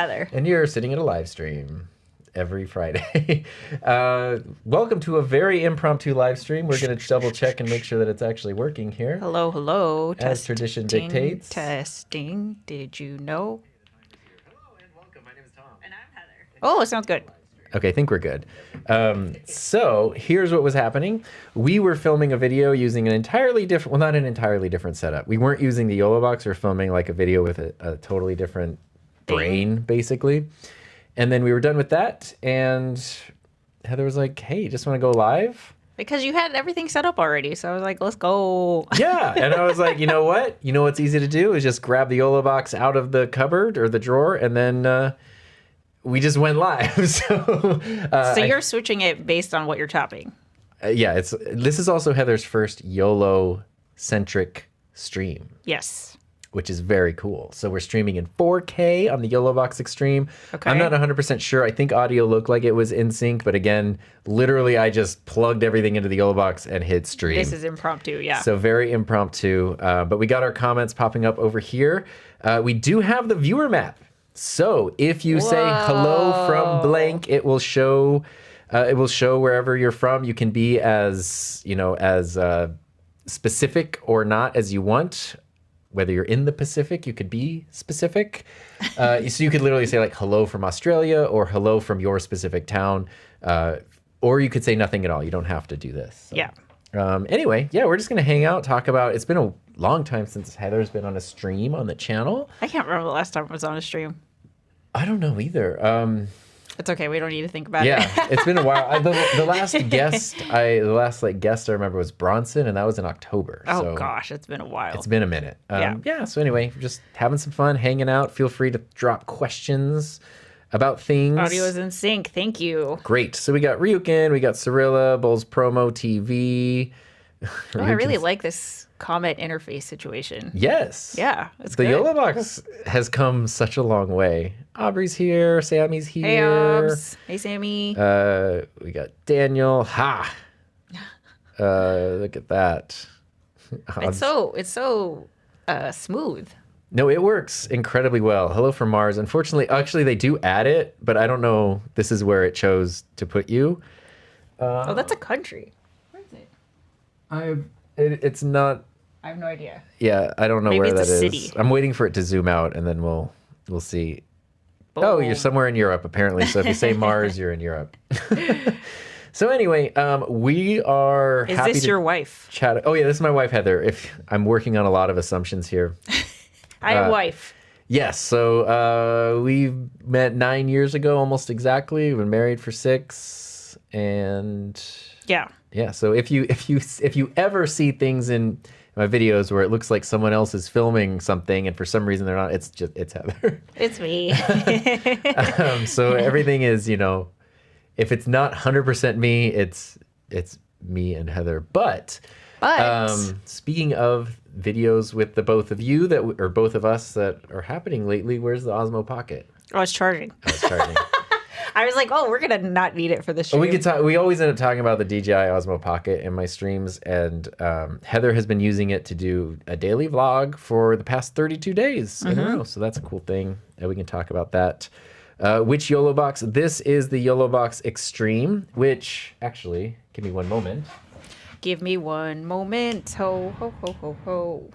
Heather. And you're sitting at a live stream every Friday. Welcome to a very impromptu live stream. We're going to double check and make sure that it's actually working here. Hello, hello. As tradition dictates. Testing. Did you know? Hello and welcome. My name is Tom. And I'm Heather. Oh, it sounds good. Okay, I think we're good. So here's what was happening. We were filming a video using an entirely different, well, not an entirely different setup. We weren't using the YOLO box. We were filming like a video with a totally different brain, basically. And then we were done with that. And Heather was like, hey, you just want to go live? Because you had everything set up already. So I was like, let's go. Yeah. And I was like, you know what? You know what's easy to do is just grab the YOLO box out of the cupboard or the drawer and then... we just went live. So you're switching it based on what you're topping. Yeah, this is also Heather's first YOLO-centric stream. Yes. Which is very cool. So we're streaming in 4K on the YOLO Box Extreme. Okay. I'm not 100% sure. I think audio looked like it was in sync, but again, literally I just plugged everything into the YOLO Box and hit stream. This is impromptu, yeah. So very impromptu. But we got our comments popping up over here. We do have the viewer map. So if you say hello from blank, it will show wherever you're from. You can be as, as specific or not as you want. Whether you're in the Pacific, you could be specific. So you could literally say like hello from Australia or hello from your specific town. Or you could say nothing at all. You don't have to do this. So. Yeah. Anyway, yeah, we're just going to hang out, talk about, it's been a long time since Heather's been on a stream on the channel. I can't remember the last time I was on a stream. I don't know either. It's okay. We don't need to think about it. Yeah, it's been a while. The last guest I remember was Bronson, and that was in October. Oh, so gosh, it's been a while. It's been a minute. Yeah. So anyway, just having some fun, hanging out. Feel free to drop questions about things. Audio is in sync. Thank you. Great. So we got Ryukin, we got Cirilla, Bulls Promo TV. Oh, I really like this comment interface situation. Yes. Yeah, it's the good. YOLO box has come such a long way. Aubrey's here. Sammy's here. Hey, Obs. Hey, Sammy. We got Daniel. Ha. Look at that. It's so smooth. No, it works incredibly well. Hello from Mars. Unfortunately, actually, they do add it, but I don't know. This is where it chose to put you. Oh, that's a country. Where is it? It's not. I have no idea. Yeah, I don't know Maybe where it's that a is. city. I'm waiting for it to zoom out, and then we'll see. Oh, you're somewhere in Europe, apparently. So if you say Mars, you're in Europe. So anyway, we are happy Is this your wife? chat. Oh, yeah, this is my wife, Heather. If I'm working on a lot of assumptions here. I have a wife. Yes. So we met 9 years ago, almost exactly. We've been married for 6. And Yeah. yeah, so if you ever see things in my videos where it looks like someone else is filming something and for some reason they're not, it's Heather. It's me. So everything is, if it's not 100% me, it's me and Heather. But speaking of videos with the both of you or both of us that are happening lately, where's the Osmo Pocket? I was charging. I was charging. I was like, oh, we're going to not need it for this stream. We always end up talking about the DJI Osmo Pocket in my streams, and Heather has been using it to do a daily vlog for the past 32 days in a row. So that's a cool thing. And we can talk about that. Which YOLO box? This is the YOLO Box Extreme, which actually, give me one moment. Give me one moment. Ho, ho, ho, ho, ho.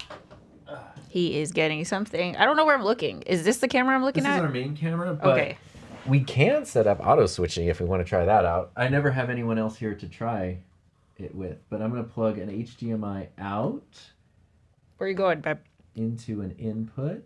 He is getting something. I don't know where I'm looking. Is this the camera I'm looking at? This is our main camera, but Okay. we can set up auto switching if we want to try that out. I never have anyone else here to try it with, but I'm going to plug an HDMI out Where are you going, babe? into an input.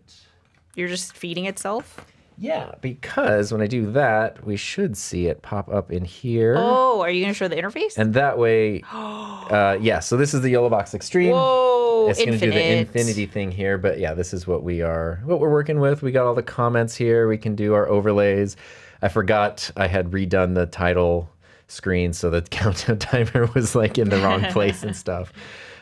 You're just feeding itself? Yeah, because when I do that, we should see it pop up in here. Oh, are you going to show the interface? And that way, yeah, so this is the YOLO Box Extreme. Whoa, It's going to do the infinity thing here, but yeah, this is what we're working with. We got all the comments here. We can do our overlays. I forgot I had redone the title screen, so the countdown timer was like in the wrong place and stuff.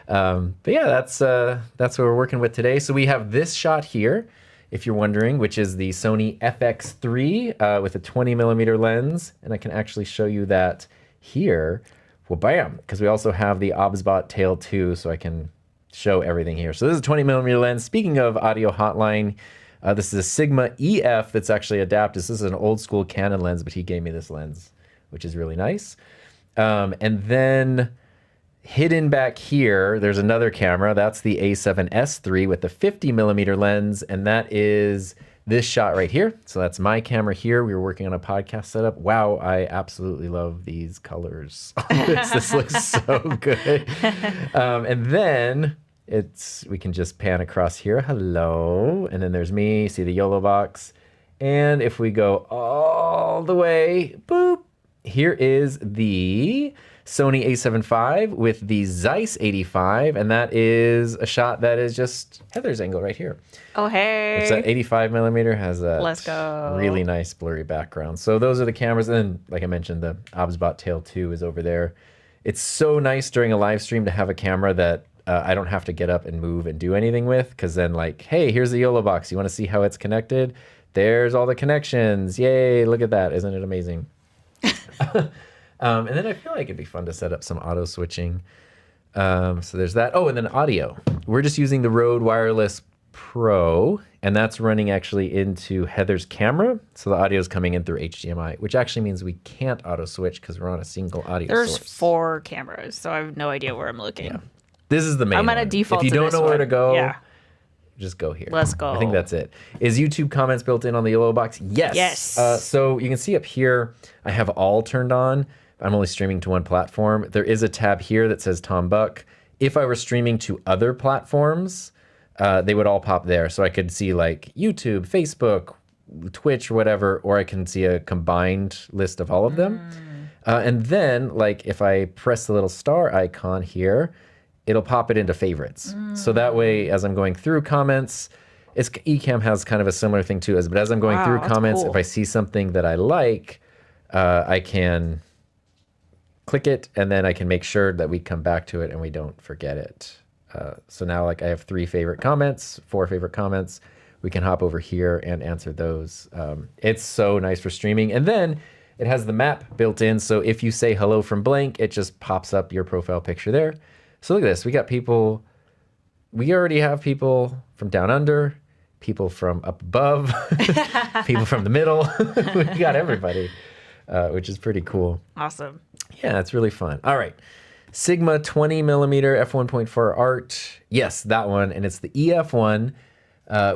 But yeah, that's what we're working with today. So we have this shot here, if you're wondering, which is the Sony FX3 with a 20 millimeter lens. And I can actually show you that here. Well, bam, because we also have the OBSBot Tail 2, so I can show everything here. So this is a 20 millimeter lens. Speaking of Audio Hotline, This is a Sigma EF that's actually adapted. This is an old school Canon lens, but he gave me this lens, which is really nice. And then hidden back here, there's another camera. That's the A7S III with the 50 millimeter lens, and that is this shot right here. So that's my camera here. We were working on a podcast setup. Wow, I absolutely love these colors. This looks so good. And then we can just pan across here. Hello. And then there's me. See the YOLO box. And if we go all the way, boop, here is the Sony a7 IV with the Zeiss 85, and that is a shot that is just Heather's angle right here. Oh, hey. It's that 85 millimeter, has that Let's go. really nice blurry background. So those are the cameras. And then, like I mentioned, the Obsbot Tail 2 is over there. It's so nice during a live stream to have a camera that I don't have to get up and move and do anything with, because then like, hey, here's the YOLO box. You want to see how it's connected? There's all the connections. Yay, look at that. Isn't it amazing? And then I feel like it'd be fun to set up some auto switching. So there's that. Oh, and then audio. We're just using the Rode Wireless Pro, and that's running actually into Heather's camera. So the audio is coming in through HDMI, which actually means we can't auto switch because we're on a single audio There's source. 4 cameras, so I have no idea where I'm looking. Yeah. This is the main I'm one. gonna default If you to don't this know where one. to go, Yeah. just go here. Let's go. I think that's it. Is YouTube comments built in on the YOLO box? Yes. Yes. So you can see up here, I have all turned on. I'm only streaming to one platform. There is a tab here that says Tom Buck. If I were streaming to other platforms, they would all pop there. So I could see like YouTube, Facebook, Twitch, or whatever, or I can see a combined list of all of them. And then like if I press the little star icon here, it'll pop it into favorites. So that way, as I'm going through comments, Ecamm has kind of a similar thing too. But as I'm going through that's comments, cool. if I see something that I like, I can click it, and then I can make sure that we come back to it and we don't forget it. So now like I have 3 favorite comments, 4 favorite comments. We can hop over here and answer those. It's so nice for streaming. And then it has the map built in. So if you say hello from blank, it just pops up your profile picture there. So look at this. We got people. We already have people from down under, people from up above, people from the middle. We got everybody, which is pretty cool. Awesome. Yeah, it's really fun. All right. Sigma 20 millimeter f1.4 art. Yes, that one. And it's the EF one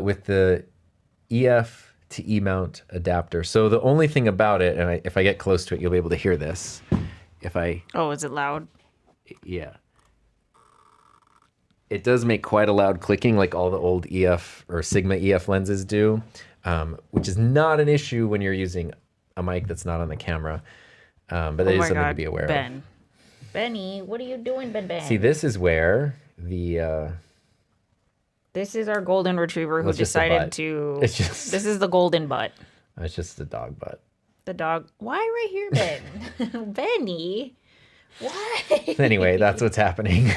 with the EF to E mount adapter. So the only thing about it, and if I get close to it, you'll be able to hear this. Oh, is it loud? Yeah. It does make quite a loud clicking like all the old EF or Sigma EF lenses do, which is not an issue when you're using a mic that's not on the camera. But that is something to be aware of. Benny, what are you doing, Ben? See, this is where the... This is our golden retriever who it's just a decided butt. to... It's just... This is the golden butt. It's just a dog butt. The dog... Why right here, Ben? Benny? Why? Anyway, that's what's happening.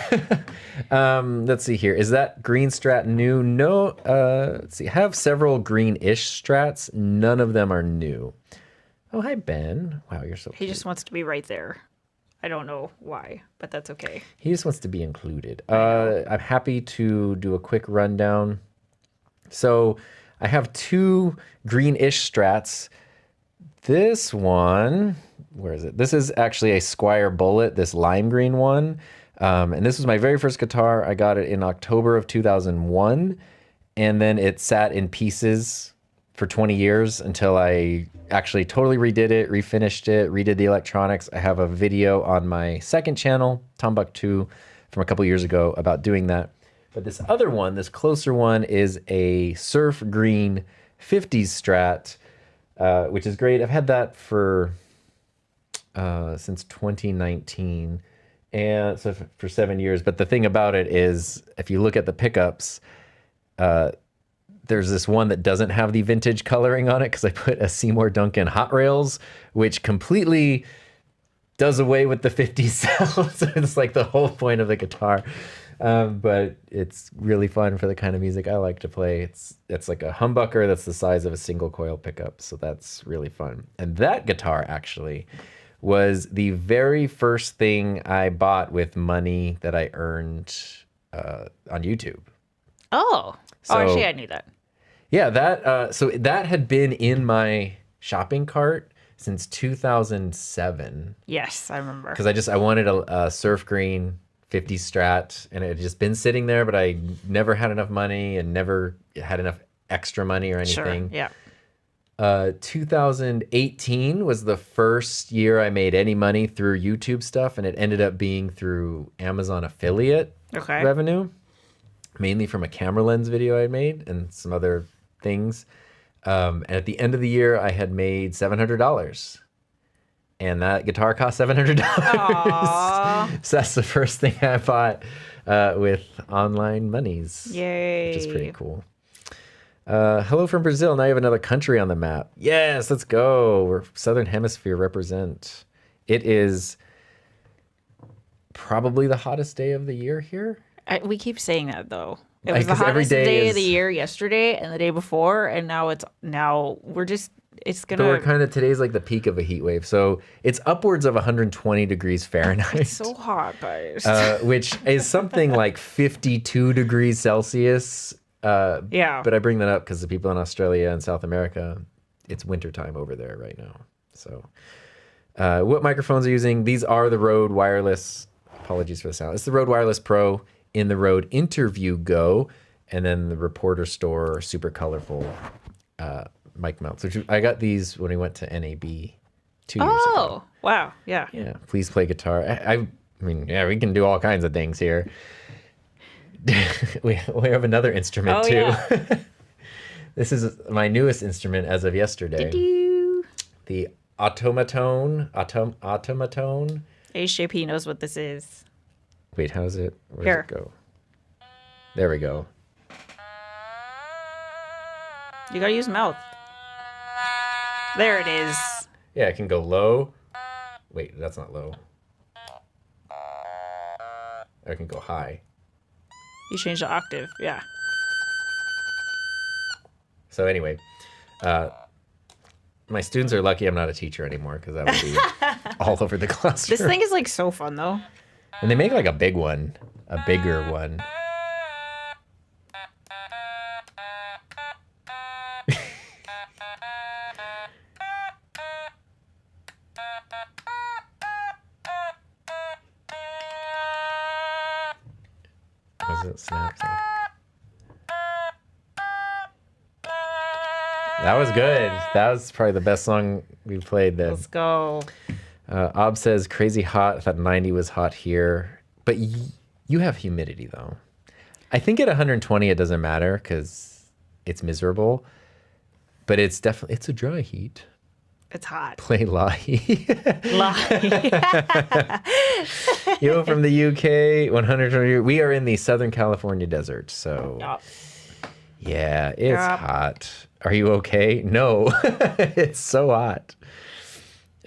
Let's see here. Is that green strat new? No. Let's see. I have several greenish strats. None of them are new. Oh, hi, Ben. Wow, you're so He cute. just wants to be right there. I don't know why, but that's okay. He just wants to be included. I'm happy to do a quick rundown. So I have 2 greenish strats. This one, where is it? This is actually a Squire Bullet, this lime green one. And this was my very first guitar. I got it in October of 2001. And then it sat in pieces for 20 years until I actually totally redid it, refinished it, redid the electronics. I have a video on my second channel, Tombuck 2, from a couple years ago about doing that. But this other one, this closer one, is a surf green 50s Strat, which is great. I've had that for since 2019, and so for 7 years. But the thing about it is, if you look at the pickups, there's this one that doesn't have the vintage coloring on it because I put a Seymour Duncan Hot Rails, which completely does away with the 50s sound. So it's like the whole point of the guitar. But it's really fun for the kind of music I like to play. It's like a humbucker that's the size of a single coil pickup. So that's really fun. And that guitar actually was the very first thing I bought with money that I earned on YouTube. Oh. So- Oh, actually, I knew that. Yeah, that so that had been in my shopping cart since 2007 Yes, I remember. because I wanted a surf green 50 Strat, and it had just been sitting there, but I never had enough money and never had enough extra money or Sure. anything. Yeah. 2018 was the first year I made any money through YouTube stuff, and it ended up being through Amazon affiliate Okay. revenue, mainly from a camera lens video I made and some other things. And at the end of the year, I had made $700, and that guitar cost $700. So that's the first thing I bought with online monies, Yay. which is pretty cool. Hello from Brazil. Now you have another country on the map. Yes, let's go. We're Southern Hemisphere represent. It is probably the hottest day of the year here. We keep saying that though. It was the 'Cause every hottest day of the is- year yesterday and the day before, and now we're just it's But we're gonna kind of, today's like the peak of a heat wave. So it's upwards of 120 degrees Fahrenheit. so hot, guys. Which is something like 52 degrees Celsius. Yeah. But I bring that up because the people in Australia and South America, it's wintertime over there right now. So what microphones are you using? These are the Rode Wireless. Apologies for the sound. It's the Rode Wireless Pro in the Rode Interview Go, and then the Reporter Store super colorful mic mounts. Which I got these when we went to NAB 2 years ago. Oh, wow. Yeah. Yeah, please play guitar. I mean, yeah, we can do all kinds of things here. we have another instrument Oh, too. yeah. This is my newest instrument as of yesterday. Doo. The Automaton. Automaton. HJP knows what this is. Wait, how's it? Where Here. does it go? There we go. You gotta use mouth. There it is. Yeah, it can go low. Wait, that's not low. Or it can go high. You change the octave. Yeah. So anyway, my students are lucky I'm not a teacher anymore because that would be all over the classroom. This thing is like so fun though. And they make like a big one, a bigger one. Was it snaps off? That was good. That was probably the best song we played then. Let's go. Ob says, crazy hot. I thought 90 was hot here. But you have humidity, though. I think at 120, it doesn't matter because it's miserable. But it's definitely, it's a dry heat. It's hot. Play Lahi. Lie. Yo, from the UK, 120. We are in the Southern California desert. So, Yup. yeah, it's Yup. hot. Are you okay? No. It's so hot.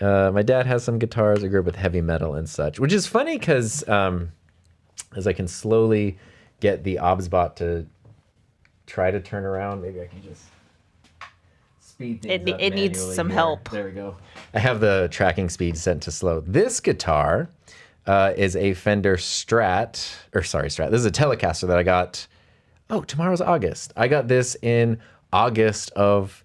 My dad has some guitars. I grew up with heavy metal and such, which is funny because as I can slowly get the OBSBot to try to turn around, maybe I can just speed things up It needs manually some here. help. There we go. I have the tracking speed set to slow. This guitar is a Fender Strat. This is a Telecaster that I got. Oh, tomorrow's August. I got this in August of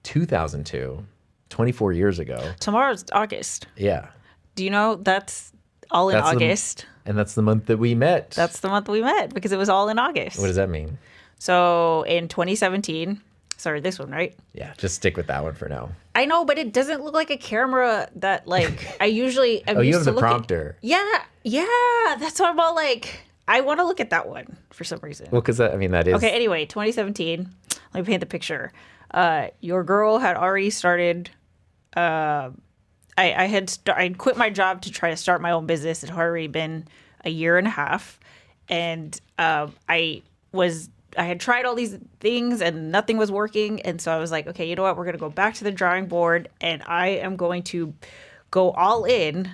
2002. 24 years ago. Tomorrow's August. Yeah. Do you know that's all in That's the- August? And that's the month that we met. That's the month we met because it was all in August. What does that mean? So in 2017, sorry, this one, right? Yeah, just stick with that one for now. I know, but it doesn't look like a camera that like I usually. I'm Oh, you used have to the looking- prompter. Yeah, that's what I'm all like. I want to look at that one for some reason. Well, because that is. Okay, anyway, 2017. Let me paint the picture. Your girl had already started. I'd quit my job to try to start my own business. It had already been a year and a half, and I had tried all these things and nothing was working. And so I was like, okay, you know what? We're gonna go back to the drawing board, and I am going to go all in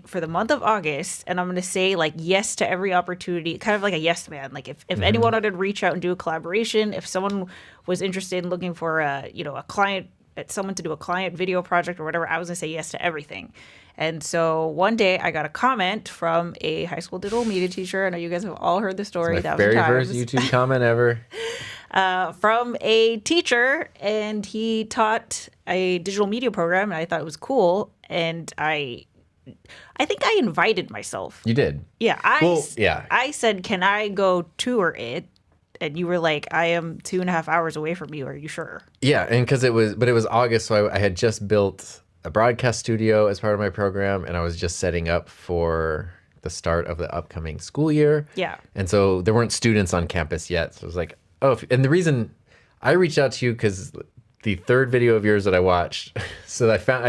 for the month of August, and I'm going to say like yes to every opportunity, kind of like a yes man. Like if anyone wanted to reach out and do a collaboration, if someone was interested in looking for a client, someone to do a client video project or whatever, I was going to say yes to everything. And so one day I got a comment from a high school digital media teacher. I know you guys have all heard the story. My that very was first YouTube comment ever. from a teacher, and he taught a digital media program, and I thought it was cool. And I think I invited myself. You did. Yeah, yeah. I said, "Can I go tour it?" And you were like, "I am 2.5 hours away from you. Are you sure?" Yeah, and because it was August, so I had just built a broadcast studio as part of my program, and I was just setting up for the start of the upcoming school year. Yeah. And so there weren't students on campus yet. So it was like, and the reason I reached out to you because the third video of yours that I watched, so I found,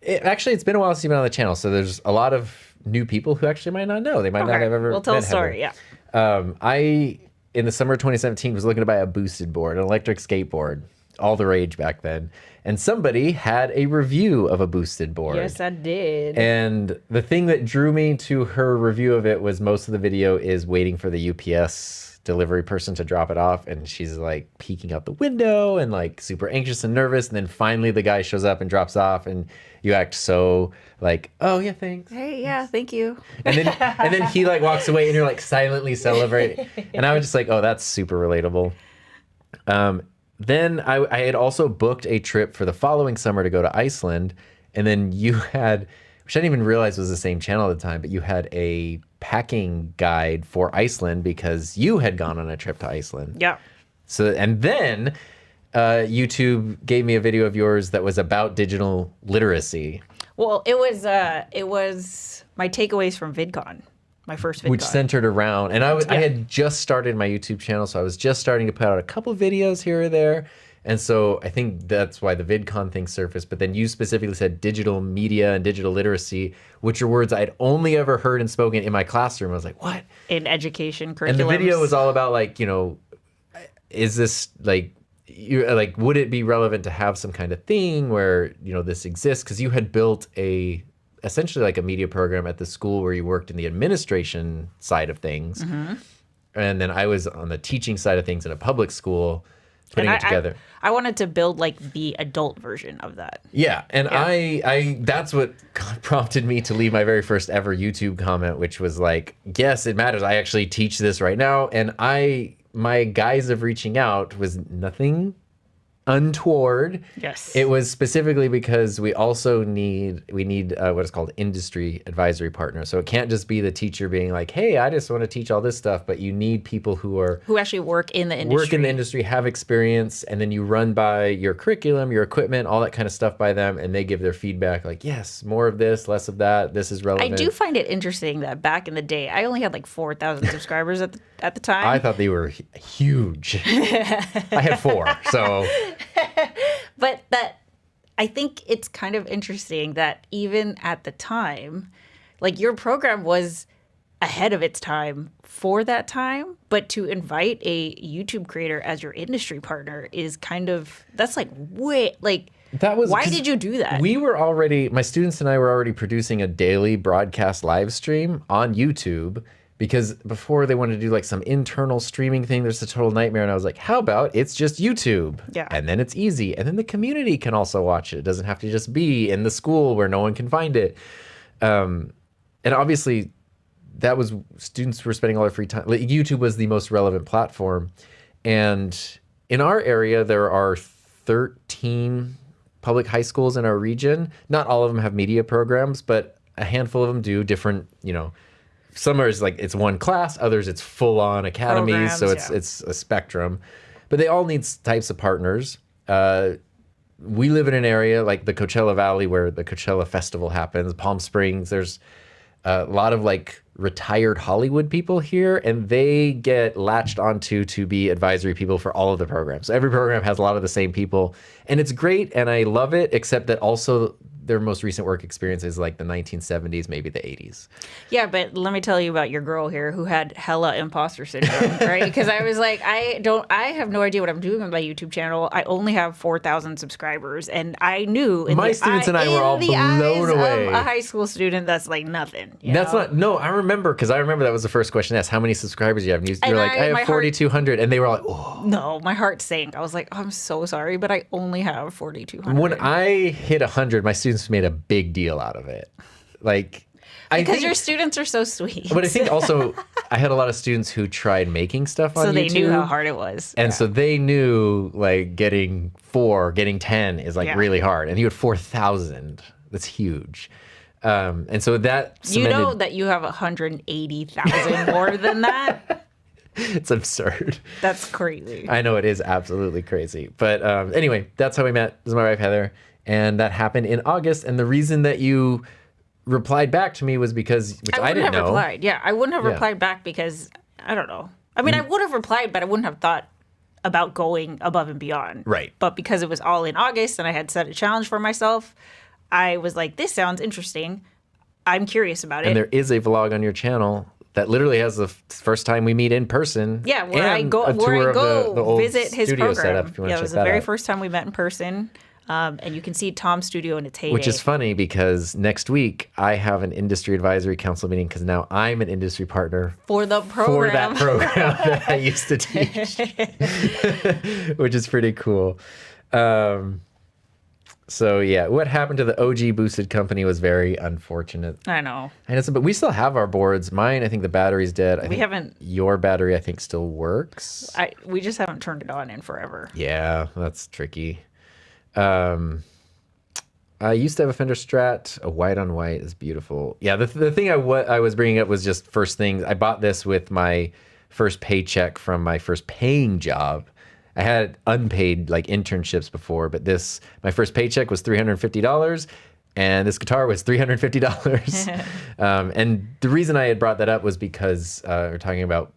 it's been a while since you've been on the channel. So there's a lot of new people who actually might not know. They might not have ever We'll tell a met story, Heather. yeah. I, in the summer of 2017, was looking to buy a boosted board, an electric skateboard, all the rage back then. And somebody had a review of a boosted board. Yes, I did. And the thing that drew me to her review of it was most of the video is waiting for the UPS delivery person to drop it off. And she's like peeking out the window and like super anxious and nervous. And then finally the guy shows up and drops off and you act so like, oh yeah, thanks. Hey, yeah, thank you. And then he like walks away and you're like silently celebrating. And I was just like, oh, that's super relatable. Then I had also booked a trip for the following summer to go to Iceland. And then you had, which I didn't even realize was the same channel at the time, but you had a packing guide for Iceland because you had gone on a trip to Iceland. Yeah. So, and then YouTube gave me a video of yours that was about digital literacy. Well, it was my takeaways from VidCon. My first VidCon. Which centered around, and I had just started my YouTube channel, so I was just starting to put out a couple videos here or there. And so I think that's why the VidCon thing surfaced. But then you specifically said digital media and digital literacy, which are words I'd only ever heard and spoken in my classroom. I was like, what? In education curriculums. And the video was all about like, is this like, would it be relevant to have some kind of thing where, this exists? Because you had built essentially like a media program at the school where you worked in the administration side of things. Mm-hmm. And then I was on the teaching side of things in a public school, putting it together. I wanted to build like the adult version of that. Yeah. And I that's what prompted me to leave my very first ever YouTube comment, which was like, yes, it matters. I actually teach this right now. And my guise of reaching out was nothing untoward. Yes. It was specifically because we need what is called industry advisory partners. So it can't just be the teacher being like, hey, I just want to teach all this stuff, but you need people who actually work in the industry, have experience, and then you run by your curriculum, your equipment, all that kind of stuff by them, and they give their feedback like, yes, more of this, less of that, this is relevant. I do find it interesting that back in the day, I only had like 4,000 subscribers at the time. I thought they were huge. I had 4, so... But I think it's kind of interesting that even at the time, like your program was ahead of its time for that time, but to invite a YouTube creator as your industry partner is that's like why did you do that? My students and I were already producing a daily broadcast live stream on YouTube. Because before they wanted to do like some internal streaming thing, there's a total nightmare. And I was like, how about it's just YouTube? Yeah. And then it's easy. And then the community can also watch it. It doesn't have to just be in the school where no one can find it. And obviously, students were spending all their free time. Like, YouTube was the most relevant platform. And in our area, there are 13 public high schools in our region. Not all of them have media programs, but a handful of them do different, some are like it's one class, others it's full on academies, so it's a spectrum. But they all need types of partners. We live in an area like the Coachella Valley where the Coachella Festival happens, Palm Springs. There's a lot of like retired Hollywood people here, and they get latched onto to be advisory people for all of the programs. So every program has a lot of the same people, and it's great, and I love it, except that also their most recent work experience is like the 1970s, maybe the 80s. Yeah, but let me tell you about your girl here who had hella imposter syndrome, right? Because I was like, I have no idea what I'm doing with my YouTube channel. I only have 4,000 subscribers, and I knew my students and I were all blown away. A high school student, that's like nothing. I remember that was the first question asked. How many subscribers do you have? And you're like, I have 4,200, and they were like, oh. No, my heart sank. I was like, oh, I'm so sorry, but I only have 4,200. When I hit 100, my students made a big deal out of it. Like, Because your students are so sweet. But I think also I had a lot of students who tried making stuff on YouTube. So they knew how hard it was. And so they knew like getting 10 is like really hard. And you had 4,000. That's huge. And so that cemented... You know that you have 180,000 more than that? It's absurd. That's crazy. I know it is absolutely crazy. But anyway, that's how we met. This is my wife, Heather. And that happened in August. And the reason that you replied back to me was because, which I didn't know. Replied. Yeah, I wouldn't have replied back because, I don't know. I mean, I would have replied, but I wouldn't have thought about going above and beyond. Right. But because it was all in August and I had set a challenge for myself, I was like, this sounds interesting. I'm curious about it. And there is a vlog on your channel that literally has the first time we meet in person. Yeah, where I go visit his program. Setup, yeah, it was the very first time we met in person. And you can see Tom's studio in its heyday. Which is funny because next week I have an industry advisory council meeting because now I'm an industry partner for the program. For that program that I used to teach, which is pretty cool. So yeah, what happened to the OG Boosted company was very unfortunate. I know. But we still have our boards. Mine, I think the battery's dead. We haven't. Your battery, I think, still works. We just haven't turned it on in forever. Yeah, that's tricky. I used to have a Fender Strat. A white on white is beautiful. Yeah, the thing I was bringing up was just first things. I bought this with my first paycheck from my first paying job. I had unpaid like internships before, but my first paycheck was $350, and this guitar was $350. And the reason I had brought that up was because we're talking about,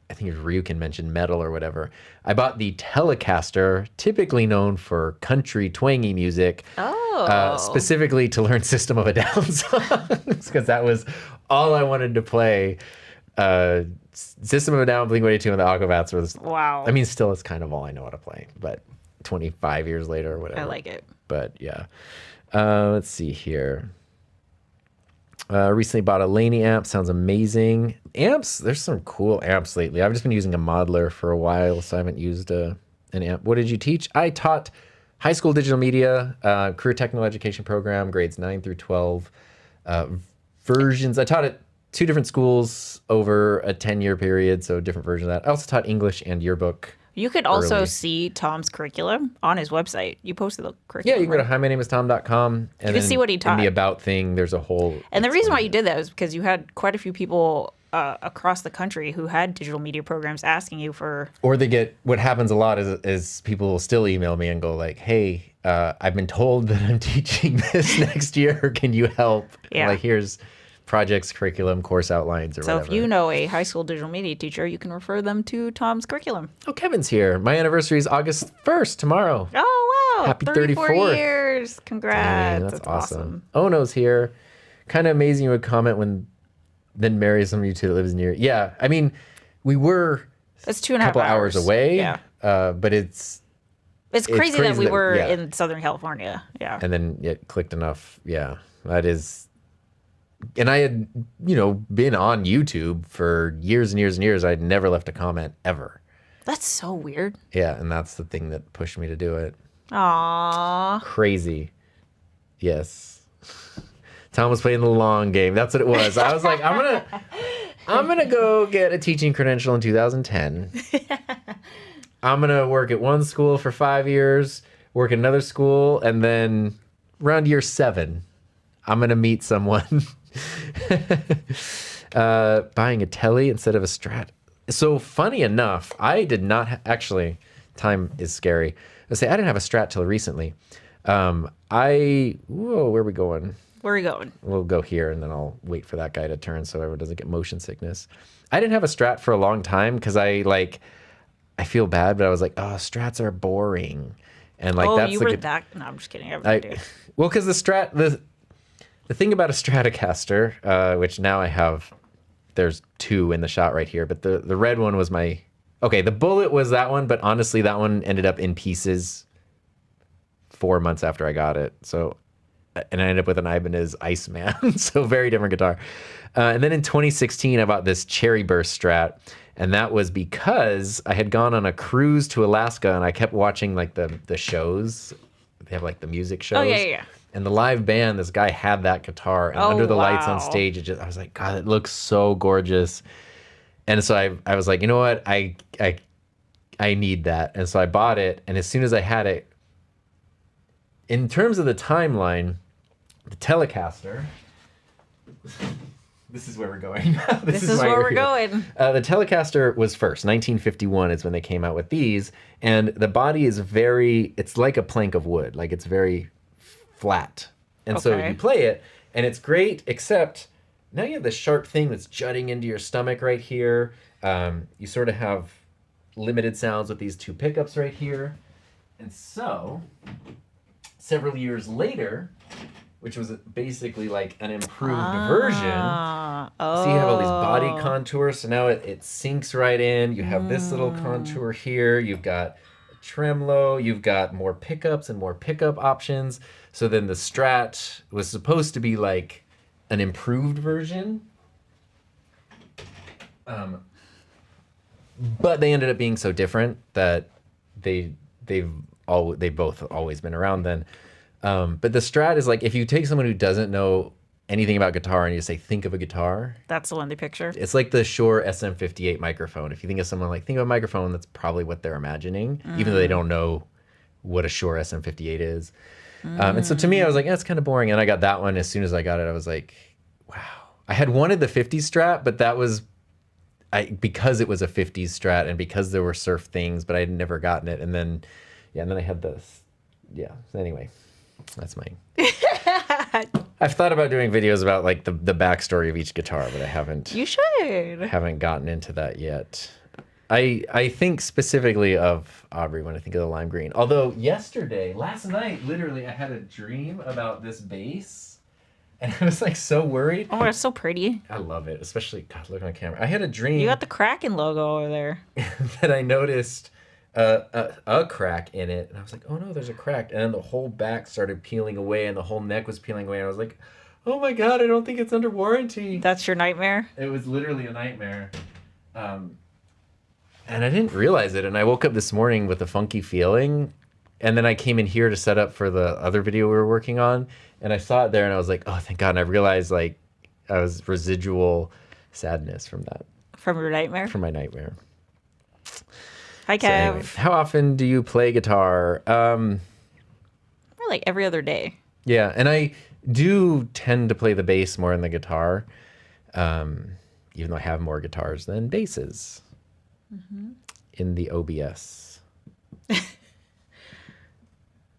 I think Ryukin mentioned metal or whatever. I bought the Telecaster, typically known for country twangy music, specifically to learn System of a Down songs, because that was all I wanted to play. System of a Down, Blink-182, and the Aquabats was... Wow. I mean, still, it's kind of all I know how to play, but 25 years later or whatever. I like it. But yeah. Let's see here. Recently bought a Laney amp. Sounds amazing. Amps, there's some cool amps lately. I've just been using a modeler for a while, so I haven't used an amp. What did you teach? I taught high school digital media, career technical education program, grades 9 through 12. Versions, I taught at 2 different schools over a 10-year period, so different versions of that. I also taught English and yearbook. You could also see Tom's curriculum on his website. You posted the curriculum. Yeah, you can go to himynameistom.com. And you can see what he taught. In the About thing, there's a whole... And the reason why you did that was because you had quite a few people across the country who had digital media programs asking you for... Or they get... What happens a lot is people will still email me and go like, hey, I've been told that I'm teaching this next year. Can you help? Yeah. Like, here's projects, curriculum, course outlines, or whatever. So if you know a high school digital media teacher, you can refer them to Tom's curriculum. Oh, Kevin's here. My anniversary is August 1st, tomorrow. Oh, wow. Happy 34 34th. years. Congrats. Dang, that's awesome. Ono's here. Kind of amazing you would comment then marry somebody that lives near. Yeah, I mean, we were that's 2.5 couple hours away. Yeah. But it's crazy that we were in Southern California. Yeah. And then it clicked enough. Yeah, that is. And I had, been on YouTube for years and years and years. I'd never left a comment ever. That's so weird. Yeah, and that's the thing that pushed me to do it. Aww. Crazy. Yes. Tom was playing the long game. That's what it was. I was like, I'm gonna go get a teaching credential in 2010. I'm gonna work at one school for 5 years, work at another school, and then around year 7, I'm gonna meet someone. Buying a Tele instead of a Strat. So funny enough, I did not actually. Time is scary. I didn't have a Strat till recently. Whoa, where are we going? Where are we going? We'll go here, and then I'll wait for that guy to turn so everyone doesn't get motion sickness. I didn't have a Strat for a long time because I feel bad, but I was like, oh, Strats are boring, and like that's you were that. No, I'm just kidding. Well, because the Strat the thing about a Stratocaster, which now I have, there's 2 in the shot right here, but the red one was the Bullet was that one, but honestly, that one ended up in pieces 4 months after I got it. So, and I ended up with an Ibanez Iceman, so very different guitar. And then in 2016, I bought this Cherry Burst Strat, and that was because I had gone on a cruise to Alaska, and I kept watching like the shows. they have like the music shows. Oh, yeah. And the live band, this guy had that guitar, and under the lights on wow. stage, I was like, God, it looks so gorgeous. And so I was like, you know what, I need that, and so I bought it. And as soon as I had it, in terms of the timeline, the Telecaster. This is where we're going. This is where we're going. The Telecaster was first. 1951 is when they came out with these, and the body is it's like a plank of wood, like it's very flat. And so you play it, and it's great, except now you have this sharp thing that's jutting into your stomach right here. You sort of have limited sounds with these two pickups right here. And so, several years later, which was basically like an improved version. So you have all these body contours. So now it sinks right in. You have this little contour here. You've got a tremolo. You've got more pickups and more pickup options. So then the Strat was supposed to be like an improved version. But they ended up being so different that they've both always been around then. But the Strat is like, if you take someone who doesn't know anything about guitar and you say, think of a guitar. That's the one they picture. It's like the Shure SM58 microphone. If you think of someone like, think of a microphone, that's probably what they're imagining, even though they don't know what a Shure SM58 is. And so to me, I was like, that's kind of boring. And I got that one. As soon as I got it, I was like, wow. I had wanted the 50s Strat, but that was because it was a 50s Strat and because there were surf things, but I had never gotten it. And then, and then I had this. Yeah. So anyway. That's mine. I've thought about doing videos about like the backstory of each guitar, but I haven't. You should. Haven't gotten into that yet. I think specifically of Aubrey when I think of the lime green. Although last night, literally, I had a dream about this bass, and I was like so worried. Oh, it's so pretty. I love it, especially God. Look on camera. I had a dream. You got the Kraken logo over there. that I noticed. A crack in it, and I was like, oh no, there's a crack. And then the whole back started peeling away and the whole neck was peeling away, and I was like, oh my God, I don't think it's under warranty. That's your nightmare? It was literally a nightmare. And I didn't realize it, and I woke up this morning with a funky feeling, and then I came in here to set up for the other video we were working on, and I saw it there, and I was like, oh, thank God. And I realized like I was residual sadness from that. From your nightmare? From my nightmare. Hi, Kev. So anyway, how often do you play guitar? More like every other day. Yeah, and I do tend to play the bass more than the guitar, even though I have more guitars than basses in the OBS.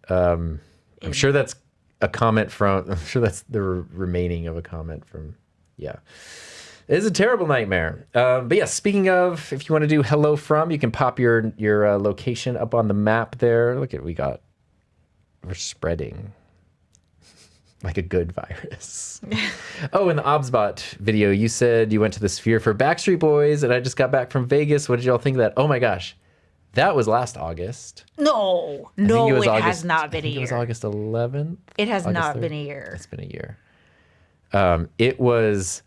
I'm sure that's a comment from, I'm sure that's the remaining of a comment from, yeah. It is a terrible nightmare. But yeah, speaking of, if you want to do hello from, you can pop your location up on the map there. Look at, we're spreading like a good virus. Oh, in the Obsbot video, you said you went to the Sphere for Backstreet Boys, and I just got back from Vegas. What did y'all think of that? Oh my gosh, that was last August. No, it has not been a year. It was August 11th. It has not 3rd. been a year. It's been a year. It was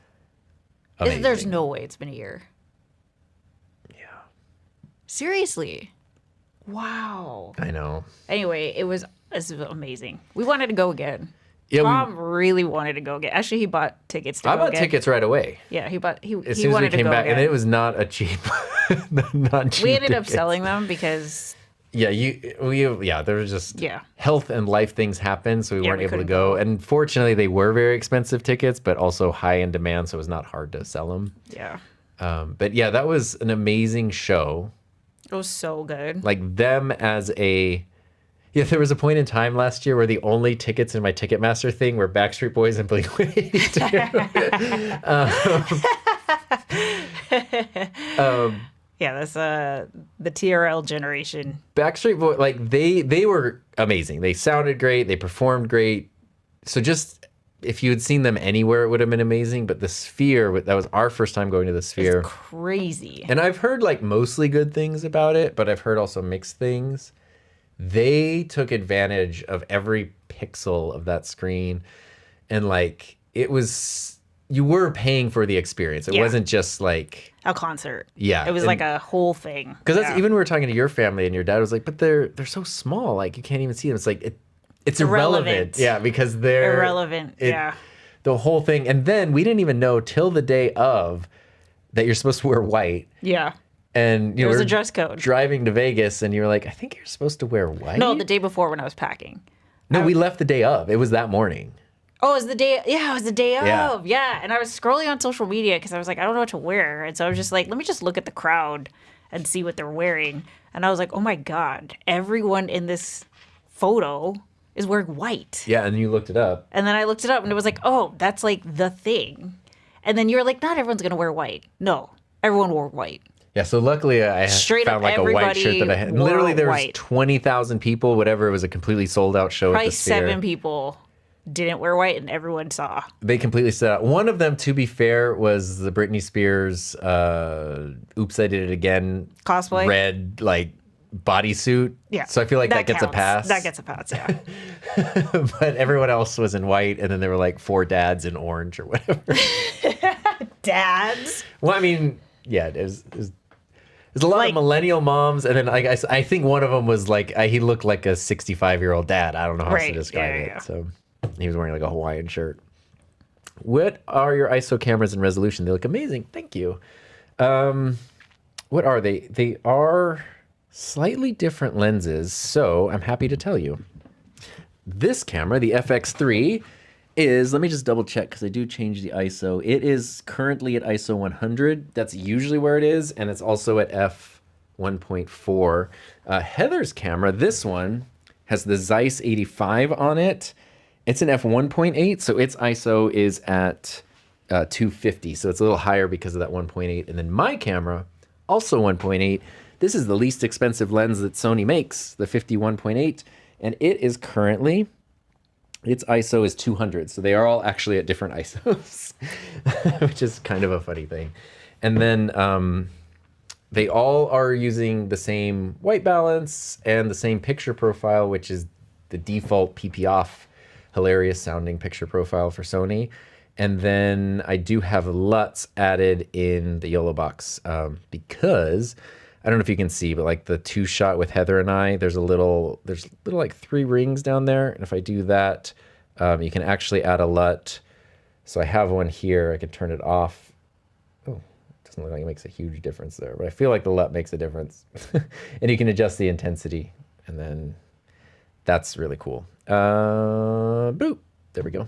amazing. There's no way it's been a year. Yeah. Seriously. Wow. I know. Anyway, it was amazing. We wanted to go again. Yeah, Mom really wanted to go again. Actually, he bought tickets to I go bought again. tickets right away. Yeah, he As soon as wanted we came to go back, again. and it was not a cheap, not cheap. We ended up tickets. selling them because Yeah, there was just Yeah. health and life things happened, so we Yeah, weren't we able to couldn't go. go. And fortunately, they were very expensive tickets, but also high in demand, so it was not hard to sell them. yeah, But yeah, that was an amazing show. it was so good. Like them as a. Yeah, there was a point in time last year where the only tickets in my Ticketmaster thing were Backstreet Boys and Blink-182. Yeah, that's the TRL generation. Backstreet Boys, like they were amazing. They sounded great. They performed great. So just if you had seen them anywhere, it would have been amazing. But the Sphere, that was our first time going to the Sphere. It's crazy. And I've heard like mostly good things about it, but I've heard also mixed things. They took advantage of every pixel of that screen, and like it was, you were paying for the experience. It Yeah. wasn't just like A concert. Yeah, It was and- like a whole thing. because that's Yeah. even we were talking to your family, and your dad was like, "But they're so small, like you can't even see them." It's like it's irrelevant. Irrelevant. Yeah, because they're Irrelevant. Yeah. the whole thing. And then we didn't even know till the day of that you're supposed to wear white. Yeah. And you There was were a dress code. driving to Vegas, and you were like, I think you're supposed to wear white. No, the day before when I was packing. No, we left the day of. It was that morning. Oh, it was the day. Yeah, it was the day Yeah. of. Yeah. And I was scrolling on social media because I was like, I don't know what to wear. And so I was just like, let me just look at the crowd and see what they're wearing. And I was like, oh my God, everyone in this photo is wearing white. Yeah, and you looked it up. And then I looked it up and it was like, oh, that's like the thing. And then you were like, not everyone's going to wear white. No, everyone wore white. Yeah, so luckily I Straight found up like a white shirt that I had. And wore literally there was white. 20,000 people, whatever. It was a completely sold out show at Probably the Sphere. 7 people didn't wear white and everyone saw. They completely set out. One of them, to be fair, was the Britney Spears Oops, I Did It Again Cosplay? red like bodysuit. Yeah. So I feel like that gets a counts. pass. That gets a pass, yeah. But everyone else was in white, and then there were like 4 dads in orange or whatever. Dads? Well, I mean, yeah, there's a lot Like- of millennial moms, and then I think one of them was like he looked like a 65-year-old dad. I don't know how else to Right, describe yeah, it. yeah. So he was wearing like a Hawaiian shirt. What are your ISO cameras and resolution? They look amazing. Thank you. What are they? They are slightly different lenses, so I'm happy to tell you. This camera, the FX3, is, let me just double check because I do change the ISO. It is currently at ISO 100. That's usually where it is, and it's also at f1.4. Heather's camera, this one, has the Zeiss 85 on it. It's an f1.8, so its ISO is at 250, so it's a little higher because of that 1.8. And then my camera, also 1.8. This is the least expensive lens that Sony makes, the 51.8, and it is currently, its ISO is 200. So they are all actually at different ISOs, which is kind of a funny thing. And then they all are using the same white balance and the same picture profile, which is the default PP off, hilarious sounding picture profile for Sony. And then I do have LUTs added in the YOLO box because I don't know if you can see, but like the 2-shot with Heather and I, there's little like 3 rings down there. And if I do that, you can actually add a LUT. So I have one here. I can turn it off. Oh, it doesn't look like it makes a huge difference there, but I feel like the LUT makes a difference. And you can adjust the intensity, and then that's really cool. Boop. There we go.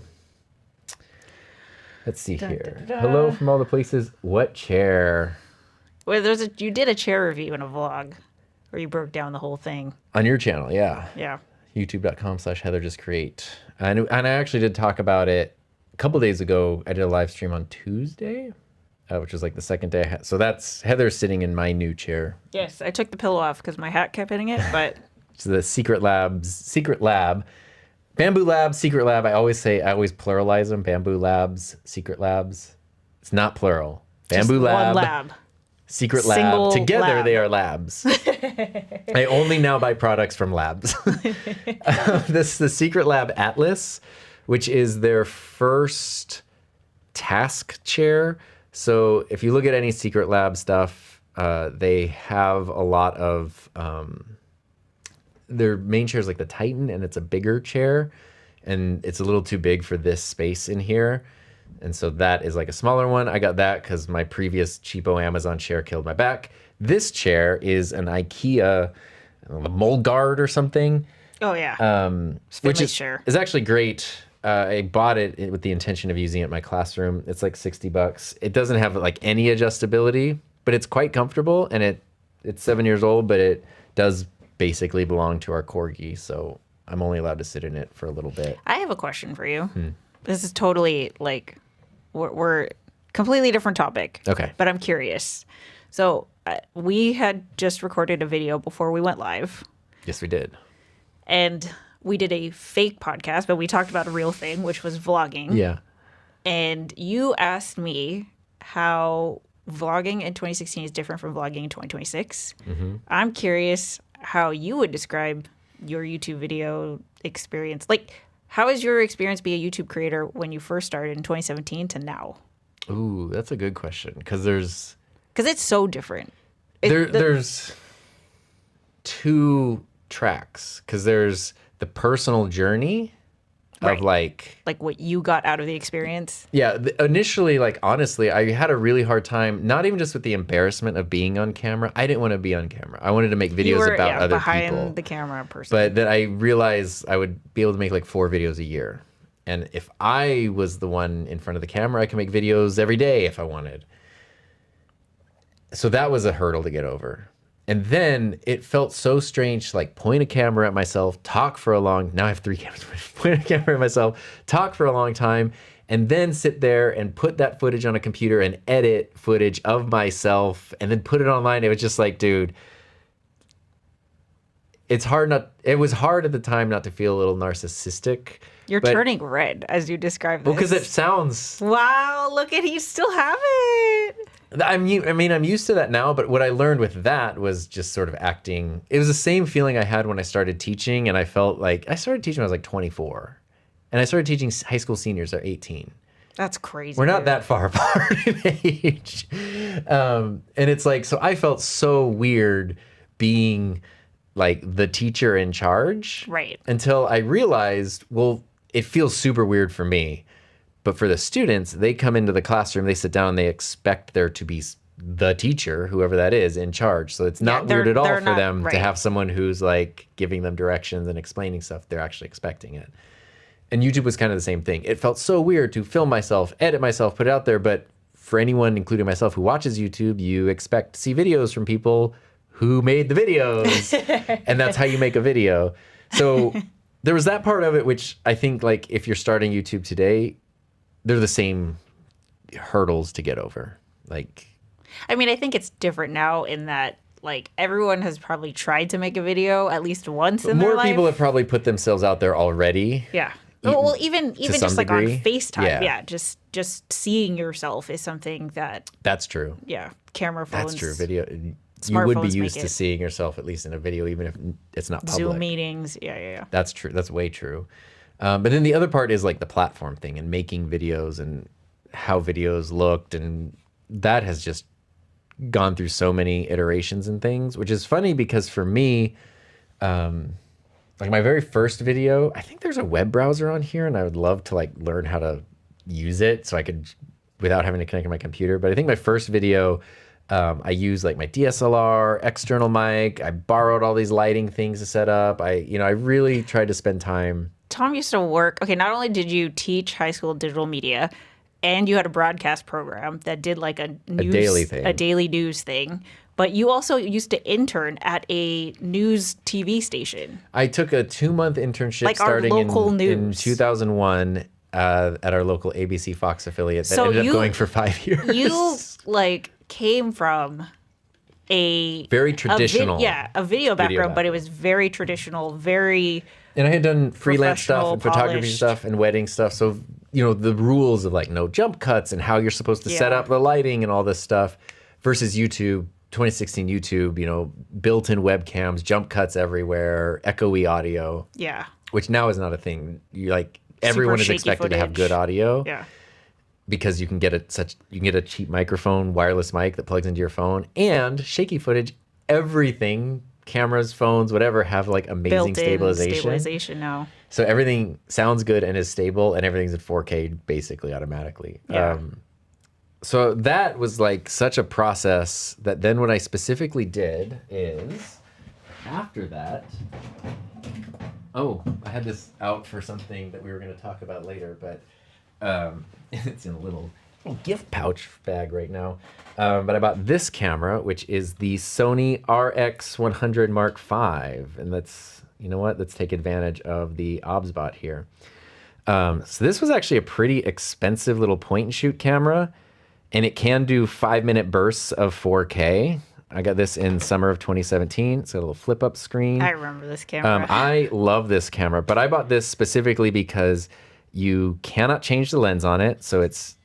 Let's see here. Hello from all the places. What chair? Well, you did a chair review in a vlog where you broke down the whole thing. On your channel, yeah. Yeah. youtube.com/HeatherJustCreate. And I actually did talk about it a couple days ago. I did a live stream on Tuesday, which was like the second day I had. So that's Heather sitting in my new chair. Yes, I took the pillow off because my hat kept hitting it, but It's the Secret Lab, Bamboo Labs, Secret Lab. I always pluralize them. Bamboo Labs, Secret Labs. It's not plural. Bamboo just Lab, one lab. Secret Single Lab. Together lab. they are labs. I only now buy products from labs. This is the Secret Lab Atlas, which is their first task chair. So if you look at any Secret Lab stuff, they have a lot of their main chair is like the Titan, and it's a bigger chair, and it's a little too big for this space in here. And so that is like a smaller one. I got that because my previous cheapo Amazon chair killed my back. This chair is an IKEA, I don't know, Moldgard or something, Oh yeah. which Finley's chair. is actually great. I bought it with the intention of using it in my classroom. It's like $60. It doesn't have like any adjustability, but it's quite comfortable, and it's 7 years old, but it does basically belong to our corgi. So I'm only allowed to sit in it for a little bit. I have a question for you. This is totally like we're completely different topic. Okay. But I'm curious. So we had just recorded a video before we went live, Yes, we did. and we did a fake podcast, but we talked about a real thing, which was vlogging. Yeah. And you asked me how vlogging in 2016 is different from vlogging in 2026. I'm curious how you would describe your YouTube video experience. Like, how is your experience being a YouTube creator when you first started in 2017 to now? Ooh, that's a good question, because there's Because it's so different. there's 2 tracks, because there's the personal journey Right. of like, Like what you got out of the experience. yeah, initially, like honestly, I had a really hard time, not even just with the embarrassment of being on camera. I didn't want to be on camera. I wanted to make You videos were about other behind people. the camera person. But then I realized I would be able to make like 4 videos a year. And if I was the one in front of the camera, I could make videos every day if I wanted. So that was a hurdle to get over. And then it felt so strange to like point a camera at myself, talk for a long, now I have 3 cameras, point a camera at myself, talk for a long time, and then sit there and put that footage on a computer and edit footage of myself and then put it online. It was just like, dude, it was hard at the time not to feel a little narcissistic. You're but- turning red as you describe this. Well, because it sounds, Wow, look at you still have it. I'm used to that now, but what I learned with that was just sort of acting. It was the same feeling I had when I started teaching, and I felt like I started teaching when I was like 24, and I started teaching high school seniors at 18. That's crazy. We're not dude. that far apart in age. And it's like, so I felt so weird being like the teacher in charge. Right. Until I realized, well, it feels super weird for me. But for the students, they come into the classroom, they sit down, they expect there to be the teacher, whoever that is, in charge. So it's not weird at all for them to have someone who's like giving them directions and explaining stuff. They're actually expecting it. And YouTube was kind of the same thing. It felt so weird to film myself, edit myself, put it out there. But for anyone, including myself, who watches YouTube, you expect to see videos from people who made the videos. And that's how you make a video. So there was that part of it, which I think like if you're starting YouTube today, they're the same hurdles to get over. Like, I mean, I think it's different now in that like everyone has probably tried to make a video at least once in their more life. people have probably put themselves out there already. Yeah. Well, even some just like degree. on FaceTime, Yeah. yeah. Just seeing yourself is something that, That's true. yeah, camera phones, That's true. Video. You would be smartphones used make to it. seeing yourself at least in a video, even if it's not public. Zoom meetings, yeah. That's true. That's way true. But then the other part is like the platform thing and making videos and how videos looked, and that has just gone through so many iterations and things, which is funny because for me, like my very first video, I think there's a web browser on here, and I would love to like learn how to use it so I could, without having to connect to my computer. But I think my first video, I used like my DSLR, external mic. I borrowed all these lighting things to set up. I really tried to spend time. Tom used to work. Okay, not only did you teach high school digital media, and you had a broadcast program that did like a daily thing. a daily news thing, but you also used to intern at a news TV station. I took a 2-month internship Like our starting local in news. 2001 at our local ABC Fox affiliate that So ended you- up going for 5 years. You like came from a Very traditional a video background, but it background. was very traditional, very And I had done freelance stuff Professional, and photography polished. stuff and wedding stuff. So, the rules of like no jump cuts and how you're supposed to set Yeah. up the lighting and all this stuff versus YouTube, 2016 YouTube, built-in webcams, jump cuts everywhere, echoey audio, yeah. which now is not a thing. You like everyone is shaky expected to have footage. good audio. Yeah. Because you can get a cheap microphone, wireless mic that plugs into your phone, and shaky footage. Everything, cameras, phones, whatever, have like amazing Built-in stabilization. now. So everything sounds good and is stable, and everything's at 4K basically automatically. Yeah. So that was like such a process that then what I specifically did is after that. Oh, I had this out for something that we were going to talk about later, but it's in a little gift pouch bag right now. But I bought this camera, which is the Sony RX100 Mark V. And let's take advantage of the OBSBot here. So this was actually a pretty expensive little point and shoot camera, and it can do 5-minute bursts of 4K. I got this in summer of 2017. It's got a little flip up screen. I remember this camera. I love this camera, but I bought this specifically because you cannot change the lens on it. So it's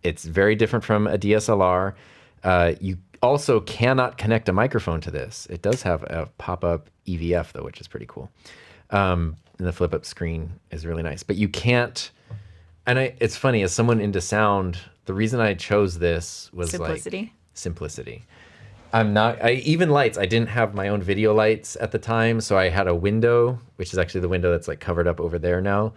very different from a DSLR. You also cannot connect a microphone to this. It does have a pop-up EVF though, which is pretty cool. And the flip-up screen is really nice, but you can't. And it's funny, as someone into sound, the reason I chose this was Simplicity. like simplicity. I'm not. Even lights. I didn't have my own video lights at the time, so I had a window, which is actually the window that's like covered up over there now.